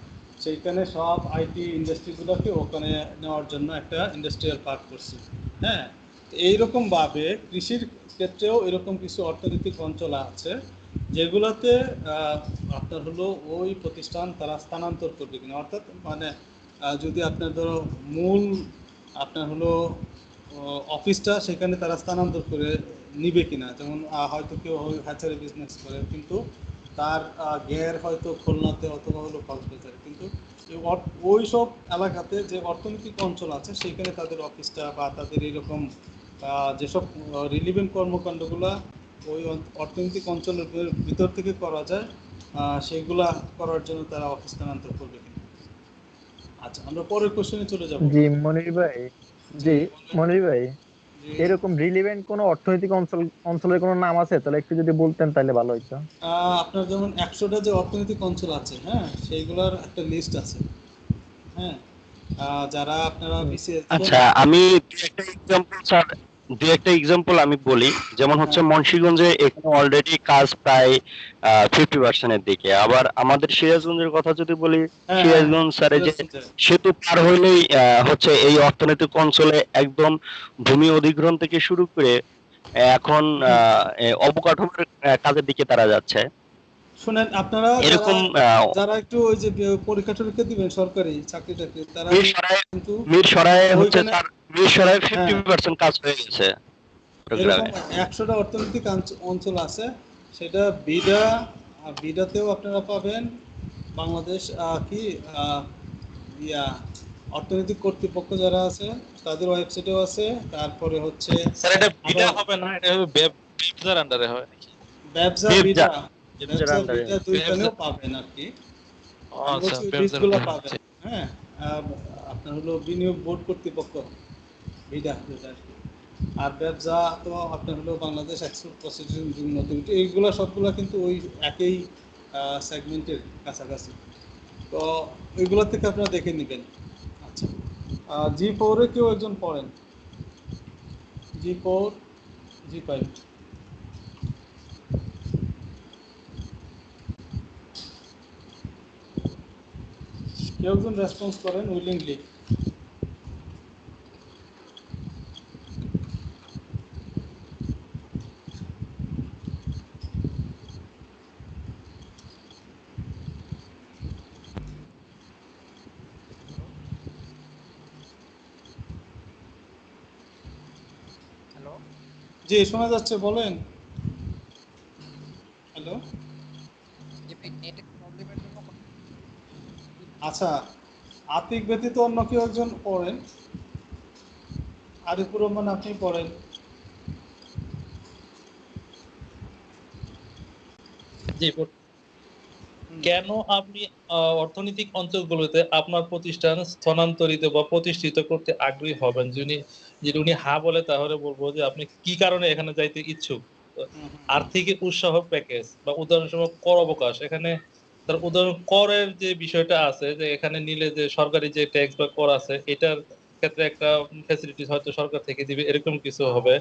S1: সেইখানে সব আইটি ইন্ডাস্ট্রিগুলোকে ওখানে নেওয়ার জন্য একটা ইন্ডাস্ট্রিয়াল পার্ক করছে। হ্যাঁ, তো এইরকমভাবে কৃষির ক্ষেত্রেও এরকম কিছু অর্থনৈতিক অঞ্চল আছে যেগুলোতে আপনার হলো ওই প্রতিষ্ঠান তারা স্থানান্তর করবে কিনা, অর্থাৎ মানে যদি আপনার ধরো মূল আপনার হলো অফিসটা সেখানে তারা স্থানান্তর করে নিবে কিনা। যেমন হয়তো কেউ হ্যাচারি বিজনেস করে, কিন্তু তার ঘের হয়তো খুলনাতে অথবা হলো কক্সবাজারে, কিন্তু ওই সব এলাকাতে যে অর্থনৈতিক অঞ্চল আছে সেখানে তাদের অফিসটা বা তাদের এইরকম যেসব রিলিভেন্ট কর্মকাণ্ডগুলো ওই অর্থনৈতিক অঞ্চলের ভিতর থেকে করা যায় সেগুলা করার জন্য তারা অফিস স্থানান্তর করবে কিনা। আচ্ছা, আমরা পরের কোশ্চেনে চলে যাব।
S9: জি মনির ভাই,
S1: জি
S9: জি
S1: বলেন।
S9: মনির ভাই,
S1: জি,
S9: এরকম রিলিভেন্ট কোনো অর্থনৈতিক অঞ্চলের কোনো নাম আছে? তাহলে একটু যদি বলতেন তাহলে ভালো হইতো।
S1: আপনার যেমন 100টা যে অর্থনৈতিক অঞ্চল আছে, হ্যাঁ, সেইগুলোর একটা লিস্ট আছে। হ্যাঁ, যারা আপনারা
S9: হুম।
S1: বিসিএস
S3: আচ্ছা, আমি দু একটা এক্সাম্পল আমি বলি। যেমন হচ্ছে
S1: হ্যাঁ
S3: মুন্সিগঞ্জে এখানে অলরেডি কাজ প্রায় 50% দিকে। আবার আমাদের সিরাজগঞ্জের কথা যদি বলি,
S1: হ্যাঁ হ্যাঁ হ্যাঁ,
S3: সিরাজগঞ্জ স্যারের যে
S1: সিরাজগঞ্জে।
S3: সেতু পার হইলেই হচ্ছে এই অর্থনৈতিক অঞ্চলে একদম ভূমি অধিগ্রহণ থেকে শুরু করে এখন
S1: হুম,
S3: অবকাঠামোর কাজের দিকে তারা যাচ্ছে।
S1: শুনেন, আপনারা যারা
S3: এরকম
S1: যারা একটু ওই যে পরীক্ষা টরীক্ষা দিবেন সরকারি চাকরি টাকরি, তারা কিন্তু
S3: মিরসরাই হচ্ছে
S1: ওইখানে,
S3: তার মিরসরাই
S1: হ্যাঁ,
S3: 50% কাজ হয়ে গেছে
S1: এরকম
S3: প্রোগ্রামে।
S1: 100টা অর্থনৈতিক অঞ্চল আছে। সেটা বিডাতেও আপনারা পাবেন। বাংলাদেশ কি আহ, ইয়া অর্থনৈতিক কর্তৃপক্ষ যারা আছে তাদের ওয়েবসাইটেও আছে। তারপরে হচ্ছে
S8: স্যার এটা বিডা
S1: আবার
S8: হবে না, এটা হবে ব্যবসার আন্ডারে হয় নাকি?
S1: ব্যবসা
S3: দেবজা
S1: বিডা,
S3: দেবজার
S1: ব্যবসা
S3: আন্ডারে।
S1: বিডা দুইখানেও
S8: ব্যবসা,
S1: পাবেন আর কি।
S8: ও
S1: আমি
S8: আচ্ছা,
S1: বলছি ওই
S8: ব্যবসার
S1: লিস্টগুলো
S8: আন্ডারে।
S1: পাবেন। হ্যাঁ, আপনার হলো বিনিয়োগ বোর্ড কর্তৃপক্ষ, বিডা যেটা আর কি। আর ব্যবসা তো আপনার হলো বাংলাদেশ এক্সপোর্ট প্রসেসিং অথরিটি, এইগুলো সবগুলো কিন্তু ওই একই সেগমেন্টের কাছাকাছি। তো ওইগুলো থেকে আপনারা দেখে নেবেন। আচ্ছা, G4-এ কেউ একজন পড়েন, G4, G5। কেউ একজন রেসপন্স করেন উইলিংলি।
S10: হ্যালো।
S1: জি, শোনা যাচ্ছে, বলেন। হ্যালো।
S10: জি ভাই, নেটের প্রবলেমের জন্য
S1: আচ্ছা, আতিক ব্যতীত অন্য কেউ একজন পড়েন, আরিফুর রহমান আপনি পড়েন।
S11: জি কেন আপনি অর্থনৈতিক অঞ্চলগুলোতে আপনার প্রতিষ্ঠান স্থানান্তরিত বা প্রতিষ্ঠিত করতে আগ্রহী হবেন? যদি উনি হ্যাঁ বলে তাহলে বলবো যে আপনি কি কারণে এখানে যাইতে ইচ্ছুক। আর্থিক উৎসাহ প্যাকেজ বা উদাহরণস্বরূপ কর অবকাশ, এখানে তার উদাহরণ করের যে বিষয়টা আছে যে এখানে নিলে যে সরকারি যে ট্যাক্স বা কর আছে এটার ক্ষেত্রে একটা ফ্যাসিলিটিস হয়তো সরকার থেকে দিবে, এরকম কিছু হবে।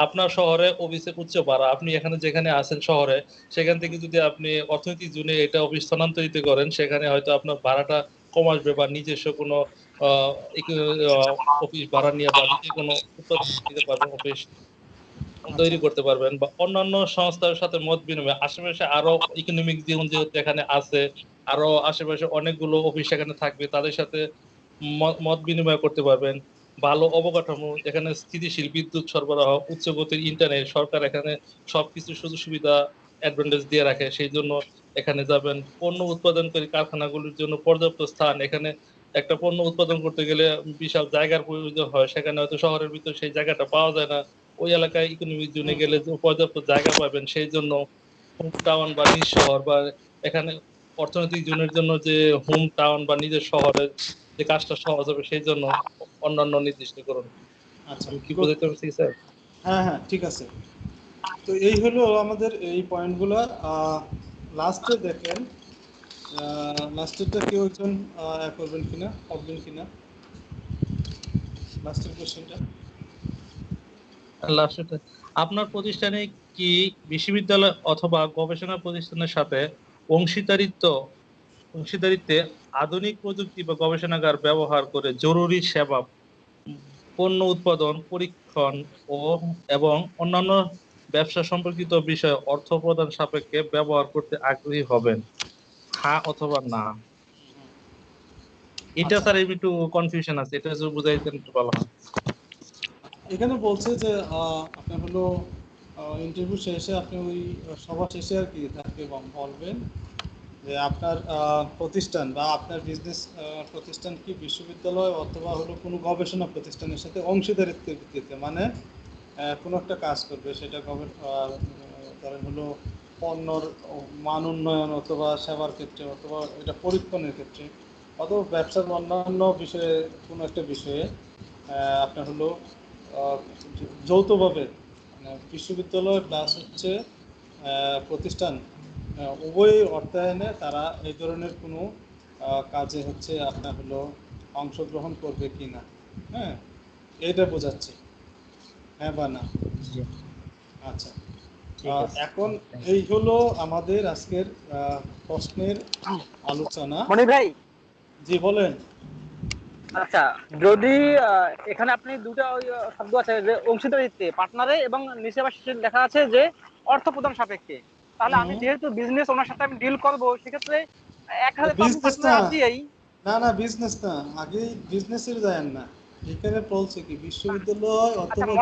S11: আপনার শহরে অফিসের উচ্চ ভাড়া, আপনি এখানে যেখানে আছেন শহরে, সেখান থেকে যদি আপনি অর্থনৈতিক জোনে এটা অফিস স্থানান্তরিত করেন, সেখানে হয়তো আপনার ভাড়াটা কম আসবে বা নিজস্ব কোনো অফিস ভাড়া নিয়ে বা নিজে কোনো উৎপাদন দিতে পারবেন, অফিস
S1: আচ্ছা
S11: তৈরি করতে পারবেন বা অন্যান্য সংস্থার সাথে মত বিনিময়। আশেপাশে আরো ইকোনমিক জীবন যেহেতু এখানে আছে, আরো আশেপাশে অনেকগুলো অফিস এখানে থাকবে, তাদের সাথে মত বিনিময় করতে পারবেন। ভালো অবকাঠামো, এখানে স্থিতিশীল বিদ্যুৎ সরবরাহ, উচ্চ গতির ইন্টারনেট, সরকার এখানে সবকিছু সুযোগ সুবিধা অ্যাডভান্টেজ দিয়ে রাখে, সেই জন্য এখানে যাবেন। পণ্য উৎপাদনকারী কারখানাগুলোর জন্য পর্যাপ্ত স্থান, এখানে একটা পণ্য উৎপাদন করতে গেলে বিশাল জায়গার প্রয়োজন হয়, সেখানে হয়তো শহরের ভিতর সেই জায়গাটা পাওয়া যায় না। ওই এলাকায় ইকোনমিক জোনে গেলে যে পর্যাপ্ত জায়গা পাবেন, সেই জন্য হোম টাউন বা নিজ শহর বা এখানে অর্থনৈতিক জোনের জন্য যে হোম টাউন বা নিজের শহরের যে কাজটা সহজ হবে, সেই জন্য অন্যান্য নির্দিষ্টকরণ।
S1: আচ্ছা,
S11: আমি কি বোঝাতে পারছি স্যার?
S1: হ্যাঁ হ্যাঁ, ঠিক আছে। তো এই হলো আমাদের এই পয়েন্টগুলো। লাস্টে দেখেন, লাস্টেরটা কেউ একজন করবেন কিনা, পারবেন কিনা, লাস্টের কোশ্চেনটা।
S11: লাস্টে, আপনার প্রতিষ্ঠানে কি বিশ্ববিদ্যালয় অথবা গবেষণা প্রতিষ্ঠানের সাথে অংশীদারিত্ব অংশীদারিত্বে আধুনিক প্রযুক্তি বা গবেষণাগার ব্যবহার করে জরুরি সেবা, পণ্য উৎপাদন, পরীক্ষণ ও এবং অন্যান্য ব্যবসা সম্পর্কিত বিষয়ে অর্থ প্রদান সাপেক্ষে ব্যবহার করতে আগ্রহী হবেন? হ্যাঁ অথবা না। এটা
S1: আচ্ছা
S11: স্যার একটু কনফিউশন আছে, এটা যদি বুঝাইতেন একটু ভালো হয়।
S1: এখানে বলছে যে আপনার হলো ইন্টারভিউ শেষে আপনি ওই সভা শেষে আর কি তাকে বলবেন যে আপনার প্রতিষ্ঠান বা আপনার বিজনেস প্রতিষ্ঠান কি বিশ্ববিদ্যালয় অথবা হলো কোনো গবেষণা প্রতিষ্ঠানের সাথে অংশীদারিত্বের ভিত্তিতে, মানে কোনো একটা কাজ করবে, সেটা ধরেন হলো পণ্যর মান উন্নয়ন অথবা সেবার ক্ষেত্রে অথবা এটা পরীক্ষণের ক্ষেত্রে অথবা ব্যবসার অন্যান্য বিষয়ে কোনো একটা বিষয়ে আপনার হলো যৌথভাবে মানে বিশ্ববিদ্যালয় প্লাস হচ্ছে প্রতিষ্ঠান উভয় অর্থায়নে তারা এই ধরনের কোনো কাজে হচ্ছে আপনার হলো অংশগ্রহণ করবে কি না, হ্যাঁ এটা বোঝাচ্ছে, হ্যাঁ বা না। আচ্ছা, এখন এই হলো আমাদের আজকের প্রশ্নের আলোচনা।
S8: মনির ভাই,
S1: জি বলেন।
S8: আচ্ছা, যদি এখানে আপনি দুটো শব্দ আছে যে অংশীদারিত্বে, পার্টনারে এবং নিচে আবার শেষে লেখা আছে যে অর্থ প্রদান সাপেক্ষে, তাহলে আমি যেহেতু বিজনেস ওনার সাথে আমি ডিল করব, সেক্ষেত্রে এক হাতে তো আমি
S1: বিজনেস
S8: পার্টনার
S1: না,
S8: আছিই।
S1: না বিজনেস না, আগে বিজনেসের যায় না, এখানে বলছে কি বিশ্ববিদ্যালয় অথবা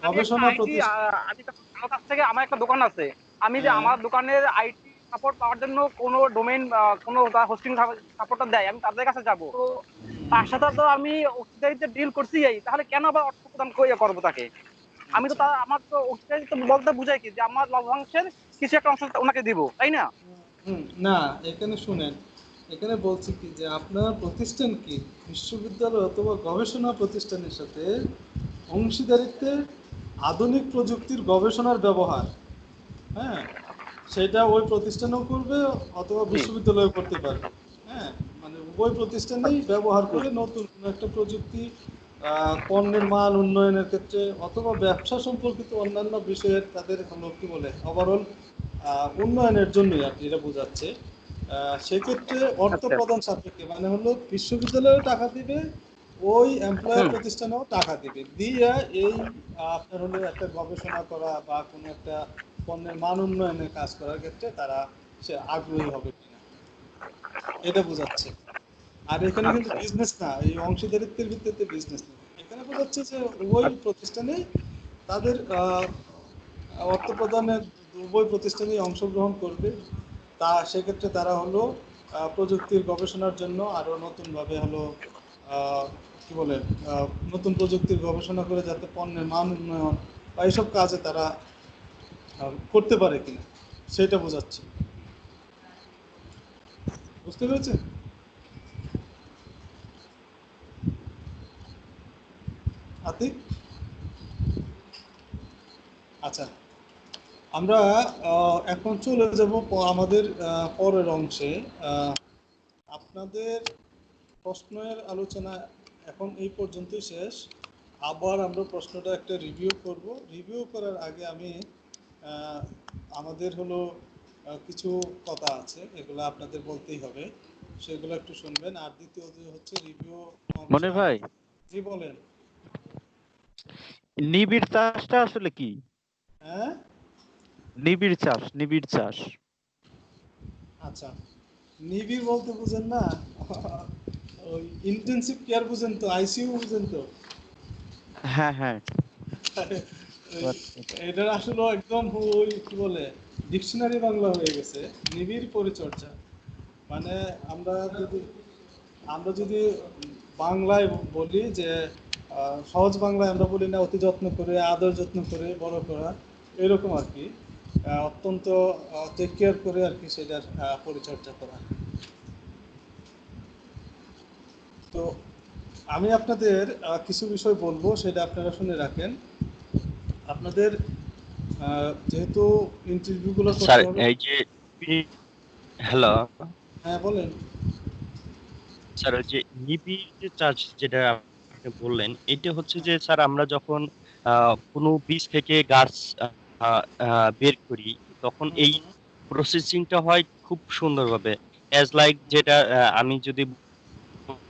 S1: গবেষণা প্রতিষ্ঠান।
S8: আমি আমার কাছ থেকে আমার একটা দোকান আছে, আমি যে আমার দোকানের আইটি সাপোর্ট পাওয়ার জন্য কোনো ডোমেইন কোনো হোস্টিং সাপোর্টার দেয়, আমি তাদের কাছে যাব, তো তার সাথে তো আমি অংশীদারিত্বে ডিল করছি, তাহলে কেন আবার অর্থ প্রদান করবো তাকে? আমি তো আমার তো অংশীদারিত্ব বলতে বুঝাই কি যে আমার লভ্যাংশের কিছু একটা অংশ ওনাকে দিব, তাই না?
S1: না, এখানে শুনেন, এখানে বলছি কি যে আপনার প্রতিষ্ঠান কি বিশ্ববিদ্যালয় অথবা গবেষণা প্রতিষ্ঠানের সাথে অংশীদারিত্বে আধুনিক প্রযুক্তির গবেষণার ব্যবহার, হ্যাঁ সেটা ওই প্রতিষ্ঠানেও করবে অথবা বিশ্ববিদ্যালয় করতে পারবে, হ্যাঁ মানে উভয় প্রতিষ্ঠানেই ব্যবহার করে নতুন কোনো একটা প্রযুক্তি পণ্যের মান উন্নয়নের ক্ষেত্রে অথবা ব্যবসা সম্পর্কিত অন্যান্য বিষয়ের তাদের কি বলে ওভারঅল উন্নয়নের জন্যই আর কি, এটা বোঝাচ্ছে। সেক্ষেত্রে অর্থ প্রদান সাপেক্ষে মানে হলো বিশ্ববিদ্যালয়েও টাকা দিবে, ওই এমপ্লয়ার প্রতিষ্ঠানেও টাকা দিবে, দিয়ে এই আপনার হলো একটা গবেষণা করা বা কোনো একটা পণ্যের মান উন্নয়নের কাজ করার ক্ষেত্রে তারা সে আগ্রহী হবে কিনা, এটা বোঝাচ্ছে। আর এখানে কিন্তু বিজনেস না, এই অংশীদারিত্বের ভিত্তিতে বিজনেস না, এখানে বোঝাচ্ছে যে উভয় প্রতিষ্ঠানে তাদের অর্থ প্রদানের উভয় প্রতিষ্ঠানেই অংশগ্রহণ করবে, তা সেক্ষেত্রে তারা হলো প্রযুক্তির গবেষণার জন্য আরও নতুনভাবে হলো কি বলে নতুন প্রযুক্তির গবেষণা করে যাতে পণ্যের মান উন্নয়ন বা এইসব কাজে তারা করতে পারে কিনা সেটা বোঝাচ্ছে, বুঝতে পেরেছেন? আতিক, আচ্ছা আমরা এখন চলে যাব আমাদের পরের অংশে। আপনাদের প্রশ্নের আলোচনা এখন এই পর্যন্তই শেষ। আবার আমরা প্রশ্নটা একটা রিভিউ করব। রিভিউ করার আগে আমি আমাদের হলো কিছু কথা আছে, এগুলো আপনাদের বলতেই হবে, সেগুলো একটু শুনবেন। আর দ্বিতীয়ত হচ্ছে রিভিউ।
S3: মনির ভাই,
S1: জি বলেন।
S3: নিবিড় চাষটা আসলে কি?
S1: হ্যাঁ,
S3: নিবিড় চাষ।
S1: আচ্ছা, নিবিড় বলতে বুঝেন না, ওই ইন্টেনসিভ কেয়ার বুঝেন তো, আইসিইউ বুঝেন তো?
S3: হ্যাঁ
S1: এটার আসলে একদম ওই কি বলে ডিকশনারি বাংলা হয়ে গেছে নিবিড় পরিচর্যা। মানে আমরা যদি বাংলায় বলি যে সহজ বাংলায় আমরা বলি না অতি যত্ন করে আদর যত্ন করে বড় করা, এরকম আর কি, অত্যন্ত টেক কেয়ার করে আর কি সেটার পরিচর্যা করা। তো আমি আপনাদের কিছু বিষয় বলবো, সেটা আপনারা শুনে রাখেন। আপনাদের যেহেতু ইন্টারভিউগুলো
S12: স্যার
S1: করতে হবে।
S12: এই যে হ্যালো,
S1: হ্যাঁ বলেন।
S12: স্যার ওই যে নিবিড় যে চাষ যেটা আপনি বললেন, এটা হচ্ছে যে স্যার আমরা যখন কোনো বীজ থেকে গাছ বের করি, তখন এই প্রসেসিংটা হয় খুব সুন্দরভাবে, অ্যাজ লাইক যেটা আমি যদি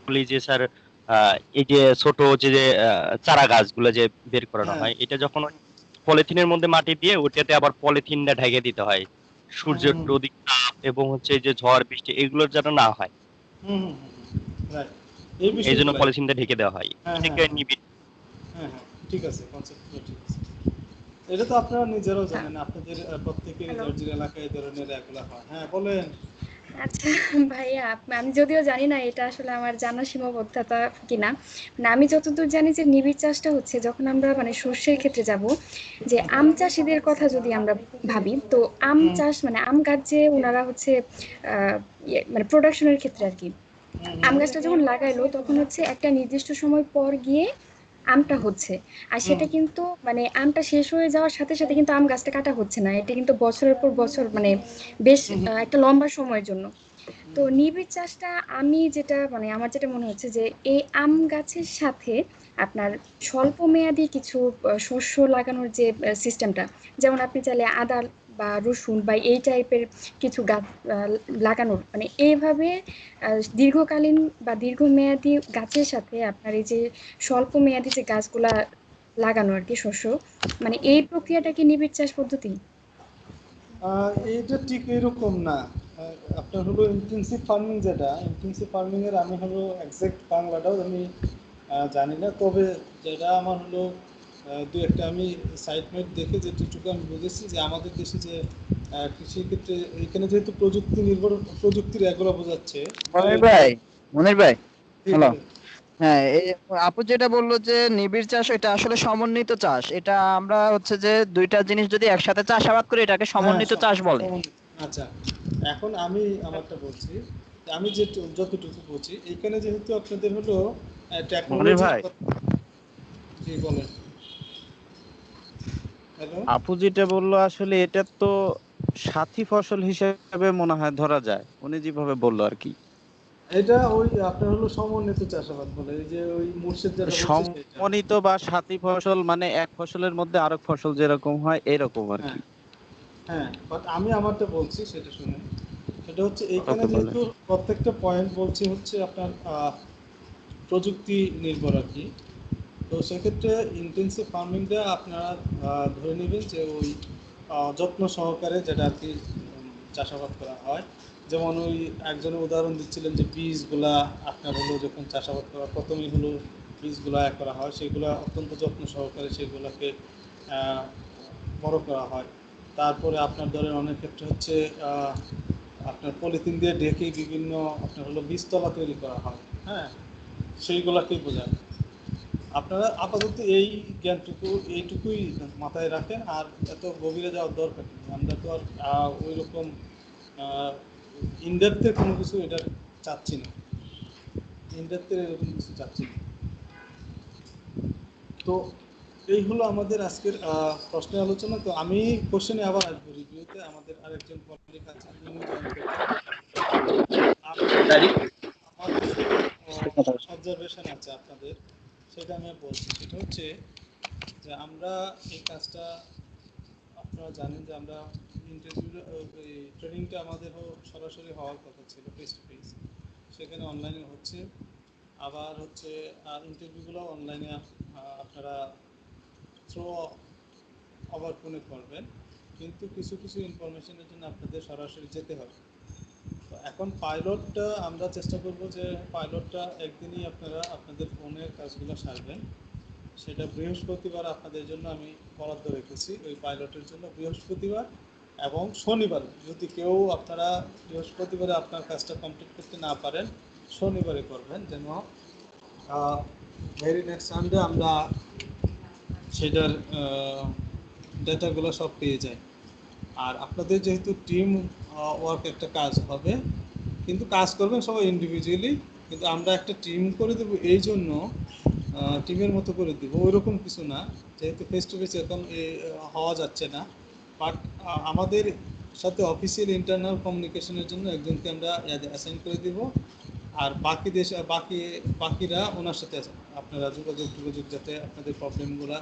S12: বলি যে স্যার এই যে ছোট যে চারা গাছগুলো যে বের করানো হয়, এটা যখন পলিথিনের মধ্যে মাটি দিয়ে ওটাতে আবার পলিথিনটা ঢেকে দিতে হয়, সূর্যের অধিক তাপ এবং হচ্ছে যে ঝড় বৃষ্টি এগুলোর যেন না হয়,
S1: এই
S12: জন্য পলিথিনটা ঢেকে দেওয়া হয়।
S1: হ্যাঁ, ঠিক আছে, কনসেপ্টটা ঠিক আছে। এটা তো আপনারা নিজেরাও জানেন, আপনাদের প্রত্যেকের
S13: হ্যালো।
S1: জর্জির এলাকায় এই ধরনের এগুলা হয়। হ্যাঁ বলেন।
S13: আচ্ছা ভাইয়া, আমি যদিও জানি না এটা আসলে আমার জানার সীমাবদ্ধতা কিনা। মানে আমি যতদূর জানি যে নিবিড় চাষটা হচ্ছে যখন আমরা মানে শস্যের ক্ষেত্রে যাব, যে আম চাষিদের কথা যদি আমরা ভাবি, তো আম চাষ মানে আম গাছ যে ওনারা হচ্ছে মানে প্রোডাকশনের ক্ষেত্রে আর কি, আম গাছটা যখন লাগাইলো তখন হচ্ছে একটা নির্দিষ্ট সময় পর গিয়ে আমটা হচ্ছে। আর সেটা কিন্তু মানে আমটা শেষ হয়ে যাওয়ার সাথে সাথে কিন্তু আম গাছটা কাটা হচ্ছে না, এটা কিন্তু বছরের পর বছর মানে বেশ একটা লম্বা সময়ের জন্য। তো নিবিড় চাষটা আমি যেটা মানে আমার যেটা মনে হচ্ছে যে এই আম গাছের সাথে আপনার স্বল্প মেয়াদি কিছু শস্য লাগানোর যে সিস্টেমটা, যেমন আপনি চাইলে আদা বা রসুন বা এই টাইপের কিছু গাছ লাগানোর, মানে এইভাবে দীর্ঘকালীন বা দীর্ঘমেয়াদী গাছের সাথে আপনার এই যে স্বল্প মেয়াদী যে গাছগুলা লাগানো আর কি শস্য, মানে এই প্রক্রিয়াটা কি নিবিড় চাষ পদ্ধতি?
S1: এইটা ঠিক এরকম না। আপনার হলো ইন্টেন্সিভ ফার্মিং, যেটা ইন্টেন্সিভ ফার্মিং এর আমি হলো এক্সাক্ট বাংলাটাও আমি জানি না, তবে যেটা আমার হলো দু একটা আমি সাইট মেট দেখে যেটুকু আমি বুঝেছি যে আমাদের দেশে যে কৃষির ক্ষেত্রে এখানে যেহেতু প্রযুক্তি নির্ভর, প্রযুক্তির এগুলো বোঝাচ্ছে।
S14: মনির ভাই হ্যালো। হ্যাঁ, এই আপু যেটা বললো যে নিবিড় চাষ, এটা আসলে সমন্বিত চাষ। এটা আমরা হচ্ছে যে দুইটা জিনিস যদি একসাথে চাষাবাদ করি এটাকে সমন্বিত চাষ বলে।
S1: আচ্ছা, এখন আমি আমারটা বলছি, আমি যে যতটুকু বলছি এইখানে যেহেতু আপনাদের হলো
S3: মনির
S1: টেকনোলজি।
S3: ভাই,
S1: জি বলেন। হ্যালো।
S3: আপু যেটা বললো আসলে এটা তো সাথী ফসল হিসেবে মনে হয় ধরা যায়, উনি যেভাবে বললো আর কি।
S1: এটা ওই আপনার হলো সমন্বিত চাষাবাদ বলে, এই যে ওই মুর্শিদ যেটা বলছে সেটা।
S3: সমন্বিত বা সাথী ফসল মানে এক ফসলের মধ্যে আরেক ফসল যেরকম হয় এরকম আর কি।
S1: হ্যাঁ, বাট আমি আমারটা বলছি সেটা শুনে। সেটা হচ্ছে এইখানে
S3: ওকে, বলেন।
S1: যেহেতু প্রত্যেকটা পয়েন্ট বলছি হচ্ছে আপনার প্রযুক্তি নির্ভর আর কি। তো সেক্ষেত্রে ইন্টেন্সিভ ফার্মিংটা আপনারা ধরে নেবেন যে ওই যত্ন সহকারে যেটা আর কি চাষাবাদ করা হয়। যেমন ওই একজনের উদাহরণ দিচ্ছিলেন যে বীজগুলা আপনার হলো যখন চাষাবাদ করা প্রথমেই হলো বীজগুলা করা হয়, সেগুলো অত্যন্ত যত্ন সহকারে সেগুলোকে বড় করা হয়। তারপরে আপনার ধরেন অনেক ক্ষেত্রে হচ্ছে আপনার পলিথিন দিয়ে ঢেকে বিভিন্ন আপনার হলো বীজতলা তৈরি করা হয়। হ্যাঁ, সেইগুলাকেই বোঝায়। আপনারা আপাতত এই জ্ঞানটুকু এইটুকুই মাথায় রাখেন, আর এত গভীরে যাওয়ার দরকার নেই। আমরা তো আর ওই রকম ইনডেপথে কোনো কিছু এটা চাচ্ছি না, ইনডেপথে এরকম কিছু চাচ্ছি না। তো এই হলো আমাদের আজকের প্রশ্নের আলোচনা। তো আমি কোশ্চেনে আবার আসবো, রিভিউতে আমাদের আরেকজন কলিগ আছে, তিনি জয়েন করছেন। আমার কিছু অবজারভেশন আছে আপনাদের, সেটা আমি বলছি। সেটা হচ্ছে যে আমরা এই কাজটা, আপনারা জানেন যে আমরা ইন্টারভিউ এই ট্রেনিংটা আমাদের সরাসরি হওয়ার কথা ছিল, ফেস টু ফেস, সেখানে অনলাইনে হচ্ছে। আবার হচ্ছে ইন্টারভিউগুলো অনলাইনে আপনারা থ্রু আবার ফোনে করবেন, কিন্তু কিছু কিছু ইনফরমেশনের জন্য আপনাদের সরাসরি যেতে হবে। তো এখন পাইলটটা আমরা চেষ্টা করব যে পাইলটটা একদিনই আপনারা আপনাদের ফোনের কাজগুলো সারবেন। সেটা বৃহস্পতিবার আপনাদের জন্য আমি বরাদ্দ রেখেছি, ওই পাইলটের জন্য বৃহস্পতিবার এবং শনিবার। যদি কেউ আপনারা বৃহস্পতিবারে আপনার কাজটা কমপ্লিট করতে না পারেন, শনিবারে করবেন, যেন ভেরি নেক্সট সানডে আমরা সেটার ডেটাগুলো সব পেয়ে যাই। আর আপনাদের যেহেতু টিম ওয়ার্ক একটা কাজ হবে, কিন্তু কাজ করবেন সবাই ইন্ডিভিজুয়ালি, কিন্তু আমরা একটা টিম করে দেবো, এই জন্য টিমের মতো করে দেবো ওই রকম কিছু না, যেহেতু ফেস টু ফেস এখন হওয়া যাচ্ছে না। বাট আমাদের সাথে অফিসিয়াল ইন্টারনাল কমিউনিকেশনের জন্য একজনকে আমরা অ্যাসাইন করে দিব, আর বাকি বাকিরা ওনার সাথে আপনারা যোগাযোগ যাতে আপনাদের প্রবলেমগুলো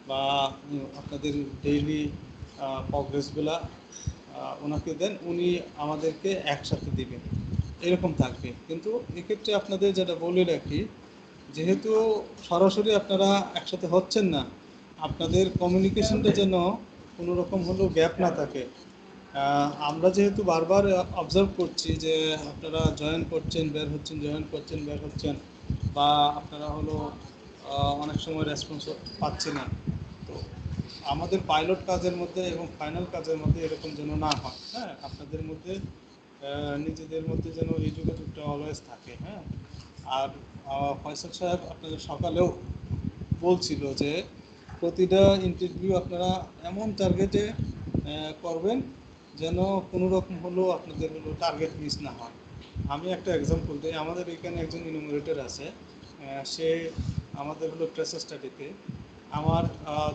S1: বা আপনাদের ডেইলি প্রগ্রেসগুলা ওনাকে দেন, উনি আমাদেরকে একসাথে দিবেন, এরকম থাকবে। কিন্তু এক্ষেত্রে আপনাদের যেটা বলে রাখি, যেহেতু সরাসরি আপনারা একসাথে হচ্ছেন না, আপনাদের কমিউনিকেশনটা যেন কোনো রকম হলেও গ্যাপ না থাকে। আমরা যেহেতু বারবার অবজার্ভ করছি যে আপনারা জয়েন করছেন বের হচ্ছেন, জয়েন করছেন বের হচ্ছেন, বা আপনারা হলো অনেক সময় রেসপন্স পাচ্ছি না। তো আমাদের পাইলট কাজের মধ্যে এবং ফাইনাল কাজের মধ্যে এরকম যেন না হয়, হ্যাঁ, আপনাদের মধ্যে নিজেদের মধ্যে যেন এই যোগাযোগটা অলওয়েজ থাকে। হ্যাঁ, আর ফয়সাল সাহেব আপনাদের সকালেও বলছিল যে প্রতিটা ইন্টারভিউ আপনারা এমন টার্গেটে করবেন যেন কোনো রকম হলেও আপনাদের হলো টার্গেট মিস না হয়। আমি একটা এক্সাম্পল দিই, আমাদের এখানে একজন ইনোমিনেটর আছে, সে আমাদের হলো ট্রেস স্টাডিতে আমার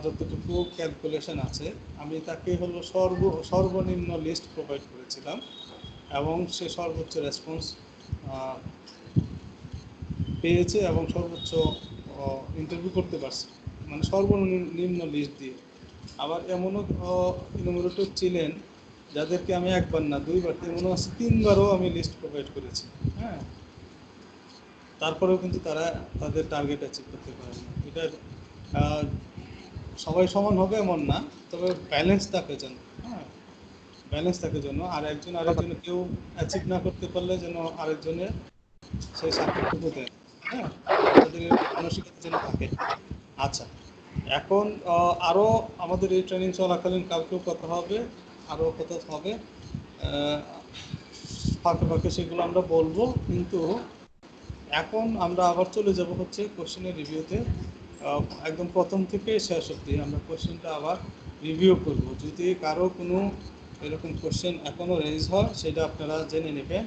S1: যতটুকু ক্যালকুলেশন আছে আমি তাকে হলো সর্বনিম্ন লিস্ট প্রোভাইড করেছিলাম এবং সে সর্বোচ্চ রেসপন্স পেয়েছে এবং সর্বোচ্চ ইন্টারভিউ করতে পারছে, মানে সর্বনিম্ন লিস্ট দিয়ে। আবার এমনও ইনোমিনেটর ছিলেন যাদেরকে আমি একবার না দুইবার, এমনও আছে 3বারও আমি লিস্ট প্রোভাইড করেছি। হ্যাঁ, তারপরেও কিন্তু তারা তাদের টার্গেট অ্যাচিভ করতে পারেনি। এটা সবাই সমান হবে এমন না, তবে ব্যালেন্স থাকে যেন, হ্যাঁ, ব্যালেন্স থাকে যেন, আর একজন আরেকজনে কেউ অ্যাচিভ না করতে পারলে যেন আরেকজনের সেই সাপোর্টটুকু দেয়। হ্যাঁ, তাদের মানসিকতা যেন থাকে। আচ্ছা, এখন আরও আমাদের এই ট্রেনিং চলাকালীন কালকেও কথা হবে, আরও কথা হবে, ফাঁকে ফাঁকে সেগুলো আমরা বলবো। কিন্তু এখন আমরা আবার চলে যাব হচ্ছে কোশ্চেনের রিভিউতে। একদম প্রথম থেকে শেষ অবধি আমরা কোশ্চেনটা আবার রিভিউ করব। যদি কারো কোনো এরকম কোশ্চেন এখনও রেজ হয় সেটা আপনারা জেনে নেবেন।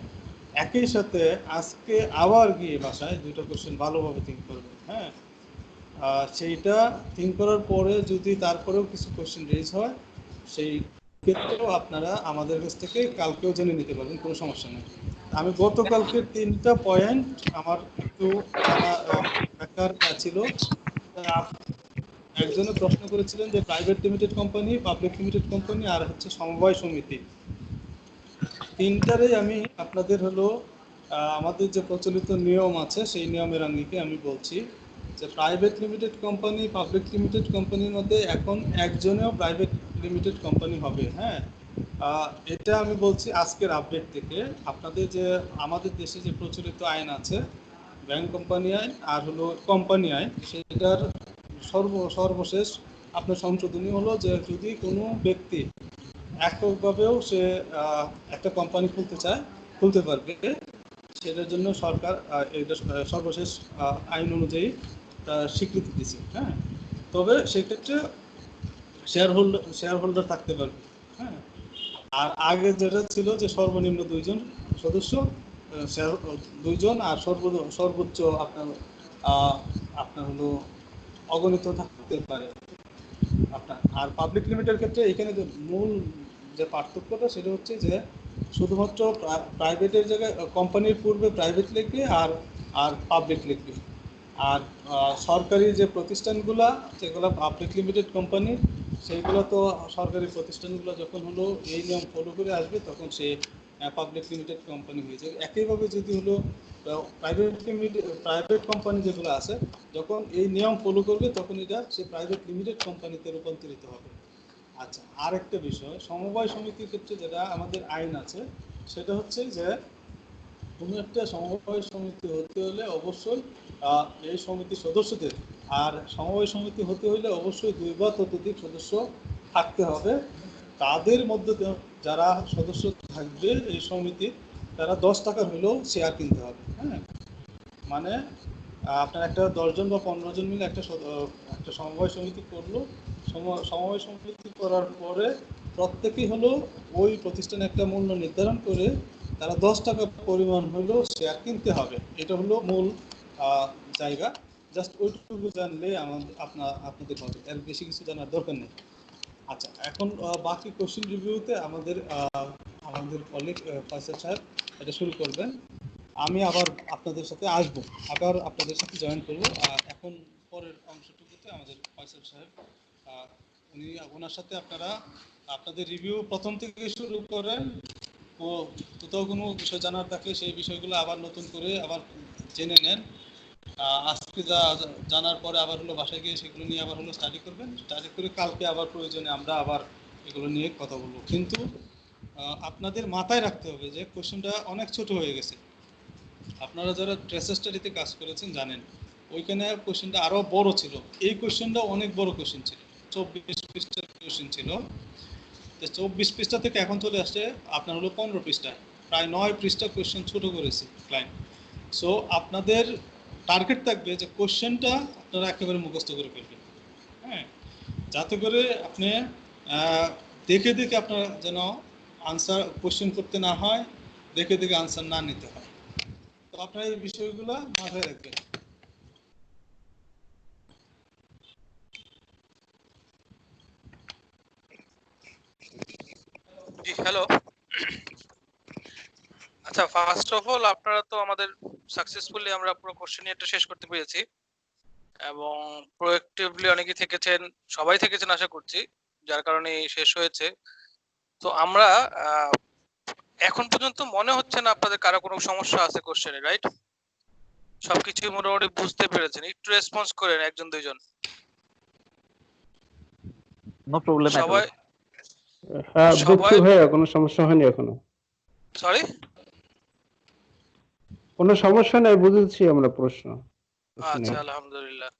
S1: একই সাথে আজকে আবার গিয়ে বাসায় 2টা কোশ্চেন ভালোভাবে থিঙ্ক করবেন। হ্যাঁ, সেইটা থিঙ্ক করার পরে যদি তারপরেও কিছু কোশ্চেন রেজ হয় সেই ক্ষেত্রেও আপনারা আমাদের কাছ থেকে কালকেও জেনে নিতে পারবেন, কোনো সমস্যা নেই। আমি গতকালকে 3টা পয়েন্ট আমার একটু ব্যাখ্যার ছিল। একজনে প্রশ্ন করেছিলেন যে private limited company, public limited company আর হচ্ছে সমবায় সমিতি, 3টারই আমি আপনাদের হলো আমাদের যে প্রচলিত নিয়ম আছে সেই নিয়মের আঙ্গিকে আমি বলছি যে private limited company, public limited কোম্পানির মধ্যে এখন একজনেও প্রাইভেট লিমিটেড কোম্পানি হবে। হ্যাঁ, এটা আমি বলছি আজকের আপডেট থেকে। আপনাদের যে আমাদের দেশে যে প্রচলিত আইন আছে ব্যাংক কোম্পানি আইন আর হলো কোম্পানি আইন, সেটার সর্বশেষ আপনার সংশোধনী হলো যে যদি কোনো ব্যক্তি এককভাবেও সে একটা কোম্পানি খুলতে পারবে, সেটার জন্য সরকার এটা সর্বশেষ আইন অনুযায়ী স্বীকৃতি দিয়েছে। হ্যাঁ, তবে সেক্ষেত্রে শেয়ার হোল্ডার থাকতে পারবে। হ্যাঁ, আর আগে যেটা ছিল যে সর্বনিম্ন 2জন সদস্য, 2জন, আর সর্বোচ্চ আপনার হলো অগণিত থাকতে পারে আপনার। আর পাবলিক লিমিটেড ক্ষেত্রে এখানে যে মূল যে পার্থক্যটা সেটা হচ্ছে যে শুধুমাত্র প্রাইভেটের জায়গায় কোম্পানির পূর্বে প্রাইভেট লিখবে আর পাবলিক লিখবে। আর সরকারি যে প্রতিষ্ঠানগুলো যেগুলো পাবলিক লিমিটেড কোম্পানি, সেইগুলো তো সরকারি প্রতিষ্ঠানগুলো যখন হলো এই নিয়ম ফলো করে আসবে তখন সে পাবলিক লিমিটেড কোম্পানি হয়ে যাবে। একইভাবে যদি হলো প্রাইভেট কোম্পানি যেগুলো আছে যখন এই নিয়ম ফলো করবে তখন এটা সে প্রাইভেট লিমিটেড কোম্পানিতে রূপান্তরিত হবে। আচ্ছা, আরেকটা বিষয়, সমবায় সমিতির ক্ষেত্রে যেটা আমাদের আইন আছে সেটা হচ্ছে যে কোনো একটা সমবায় সমিতি হতে হলে অবশ্যই এই সমিতির সদস্যদের, আর সমবায় সমিতি হতে হলে অবশ্যই 2 বা ততোধিক সদস্য থাকতে হবে। তাদের মধ্যে যারা সদস্য থাকবে এই সমিতির তারা 10 টাকা হলেও শেয়ার কিনতে হবে। হ্যাঁ, মানে আপনার একটা 10 জন বা 15 জন মিলে একটা সমবায় সমিতি করলো, সমবায় সমিতি করার পরে প্রত্যেকেই হলো ওই প্রতিষ্ঠানে একটা মূল্য নির্ধারণ করে তারা 10 টাকা পরিমাণ হলেও শেয়ার কিনতে হবে। এটা হলো মূল জায়গা। জাস্ট ওইটুকু জানলে আপনাদের হবে, এর বেশি কিছু জানার দরকার নেই। আচ্ছা, এখন বাকি কোশ্চেন রিভিউতে আমাদের কলিগ ফয়সাল সাহেব এটা শুরু করবেন। আমি আবার আপনাদের সাথে আসবো, আবার আপনাদের সাথে জয়েন করবো। আর এখন পরের অংশটুকুতে আমাদের ফয়সাল সাহেব, ওনার সাথে আপনারা আপনাদের রিভিউ প্রথম থেকে শুরু করেন। ও কোথাও কোনো বিষয় জানার থাকলে সেই বিষয়গুলো আবার নতুন করে আবার জেনে নেন। আজকে জানার পরে আবার হলো বাসায় গিয়ে সেগুলো নিয়ে আবার হলো স্টাডি করবেন। স্টাডি করে কালকে আবার প্রয়োজনে আমরা আবার এগুলো নিয়ে কথা বলবো। কিন্তু আপনাদের মাথায় রাখতে হবে যে কোশ্চেনটা অনেক ছোট হয়ে গেছে। আপনারা যারা ট্রেস স্টাডিতে কাজ করেছেন জানেন ওইখানে কোশ্চেনটা আরো বড় ছিল। এই কোশ্চেনটা অনেক বড় কোশ্চেন ছিল, 24 পৃষ্ঠার কোশ্চেন ছিল। তো 24 পৃষ্ঠা থেকে এখন চলে আসছে আপনার হলো 15 পৃষ্ঠা, প্রায় 9 পৃষ্ঠা কোশ্চেন ছোট করেছে ক্লায়েন্ট। সো আপনাদের টার্গেট থাকবে যে কোশ্চেনটা আপনারা একেবারে মুখস্থ করে ফেলবেন, হ্যাঁ, যাতে করে আপনি দেখে দেখে আপনার যেন আনসার কোশ্চেন করতে না হয়, দেখে দেখে আনসার না নিতে হয়। তো আপনারা এই বিষয়গুলো মাথায় রাখবেন।
S15: জি হ্যালো। আচ্ছা, ফার্স্ট অফ অল আপনারা তো আমাদের সাকসেসফুলি আমরা পুরো কোশ্চেনিয়ারটা শেষ করতে পেরেছি এবং প্রোঅ্যাক্টিভলি অনেকেই থেকেছেন, সবাই থেকেছেন আশা করছি, যার কারণে শেষ হয়েছে। তো আমরা এখন পর্যন্ত মনে হচ্ছে না আপনাদের কারো কোনো সমস্যা আছে কোশ্চেনে, রাইট? সবকিছু মোটামুটি বুঝতে পেরেছেন? একটু রেসপন্স করেন একজন দুইজন।
S14: No problem at all.
S15: সবাই
S2: হ্যাঁ বুঝছি ভাইয়া, কোনো সমস্যা হয়নি এখনো।
S15: সরি,
S2: কোনো সমস্যা নাই, বুঝেছি আমরা প্রশ্ন।
S15: আচ্ছা আলহামদুলিল্লাহ।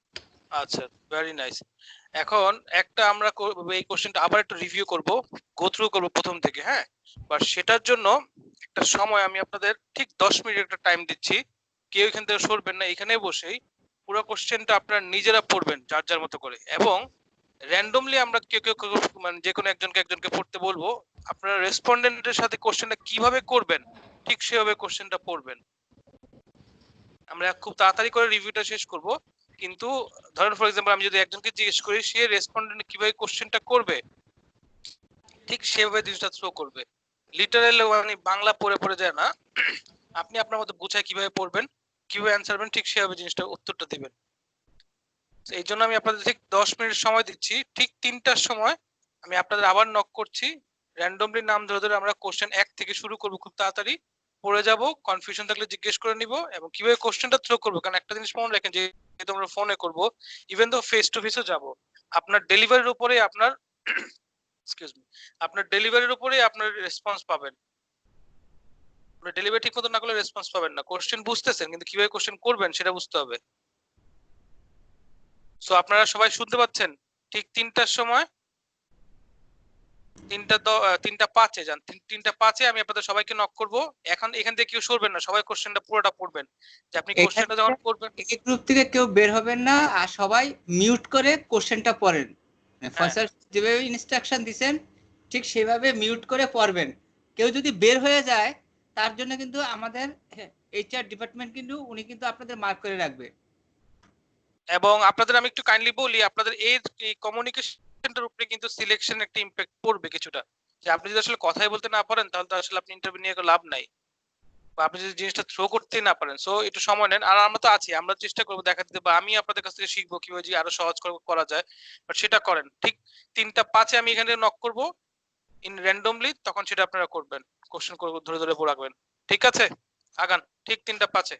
S15: আচ্ছা, ভেরি নাইস। এখন একটা আমরা এই কোশ্চেনটা আবার একটু রিভিউ করব, গো থ্রু করব প্রথম থেকে, হ্যাঁ? বাট সেটার জন্য একটা সময় আমি আপনাদের ঠিক 10 মিনিট একটা টাইম দিচ্ছি। কেউ এখান থেকে সরবেন না, এখানেই বসেই পুরো কোশ্চেনটা আপনারা নিজেরা পড়বেন যার যার মতো করে, এবং র্যান্ডমলি আমরা কেউ কেউ মানে যে কোনো একজনকে পড়তে বলবো। আপনারা রেসপন্ডেন্টের সাথে কোশ্চেনটা কিভাবে করবেন ঠিক সেভাবে কোশ্চেনটা পড়বেন। আমরা খুব তাড়াতাড়ি করে রিভিউটা শেষ করব, কিন্তু ধরেন ফর এক্সাম্পল আমি যদি একজনকে জিজ্ঞেস করি সে রেসপন্ডেন্ট কিভাবে কোশ্চেনটা করবে ঠিক সেভাবে জিনিসটা থ্রো করবে। লিটারালি মানে বাংলা পড়ে পড়ে যায় না, আপনি আপনার মতো বুঝায় কিভাবে পড়বেন, কিভাবে অ্যান্সার করবেন ঠিক সেভাবে জিনিসটা উত্তরটা দিবেন। এই জন্য আমি আপনাদের ঠিক 10 মিনিট সময় দিচ্ছি। ঠিক 3টার সময় আমি আপনাদের আবার নক করছি, র্যান্ডমলি নাম ধরে ধরে আমরা কোশ্চেন 1 থেকে শুরু করব, খুব তাড়াতাড়ি পড়ে যাব, কনফিউশন থাকলে জিজ্ঞেস করে নিব এবং কিভাবে কোশ্চেনটা থ্রো করব। কারণ একটা জিনিস মনে রাখেন, যেহেতু আমরা ফোনে করব, ইভেন দো ফেস টু ফেসও যাব, আপনার ডেলিভারির উপরে আপনার এক্সকিউজ মি, আপনার ডেলিভারির উপরে আপনার রেসপন্স পাবেন। আপনি ডেলিভারি ঠিকমতো না করলে রেসপন্স পাবেন না। কোশ্চেন বুঝতেছেন কিন্তু কিভাবে কোশ্চেন করবেন সেটা বুঝতে হবে। সো আপনারা সবাই শুনতে পাচ্ছেন? ঠিক 3টার সময় 3:05 যান, 3:05 আমি আপনাদের সবাইকে নক করব। এখন এখান থেকে কেউ সরবেন না, সবাই কোশ্চেনটা পুরোটা পড়বেন। যে আপনি কোশ্চেনটা যখন পড়বেন,
S10: এই গ্রুপ থেকে কেউ বের হবেন না, আর সবাই মিউট করে কোশ্চেনটা পড়েন। ফয়সাল যেভাবে ইনস্ট্রাকশন দিবেন ঠিক সেভাবে মিউট করে পড়বেন। কেউ যদি বের হয়ে যায় তার জন্য কিন্তু আমাদের এইচআর ডিপার্টমেন্ট কিন্তু উনি কিন্তু আপনাদের মার্ক করে রাখবে।
S15: এবং আপনাদের আমি একটু কাইন্ডলি বলি, আপনাদের এই কমিউনিকেশনটার উপরে কিন্তু সিলেকশন একটা ইমপ্যাক্ট পড়বে কিছুটা। যে আপনি যদি আসলে কথাই বলতে না পারেন তাহলে তো আসলে আপনি ইন্টারভিউ নিয়ে লাভ নাই, বা আপনি যদি জিনিসটা থ্রো করতেই না পারেন। সো একটু সময় নেন, আর আমরা তো আছি, আমরা চেষ্টা করবো দেখা দিতে, বা আমি আপনাদের কাছ থেকে শিখবো কিভাবে আরো সহজ করা যায়। বাট সেটা করেন ঠিক 3:05 আমি এখানে নক করব ইন র্যান্ডমলি, তখন সেটা আপনারা করবেন, কোশ্চেন করবো ধরে ধরে রাখবেন। ঠিক আছে, আগান ঠিক 3:05।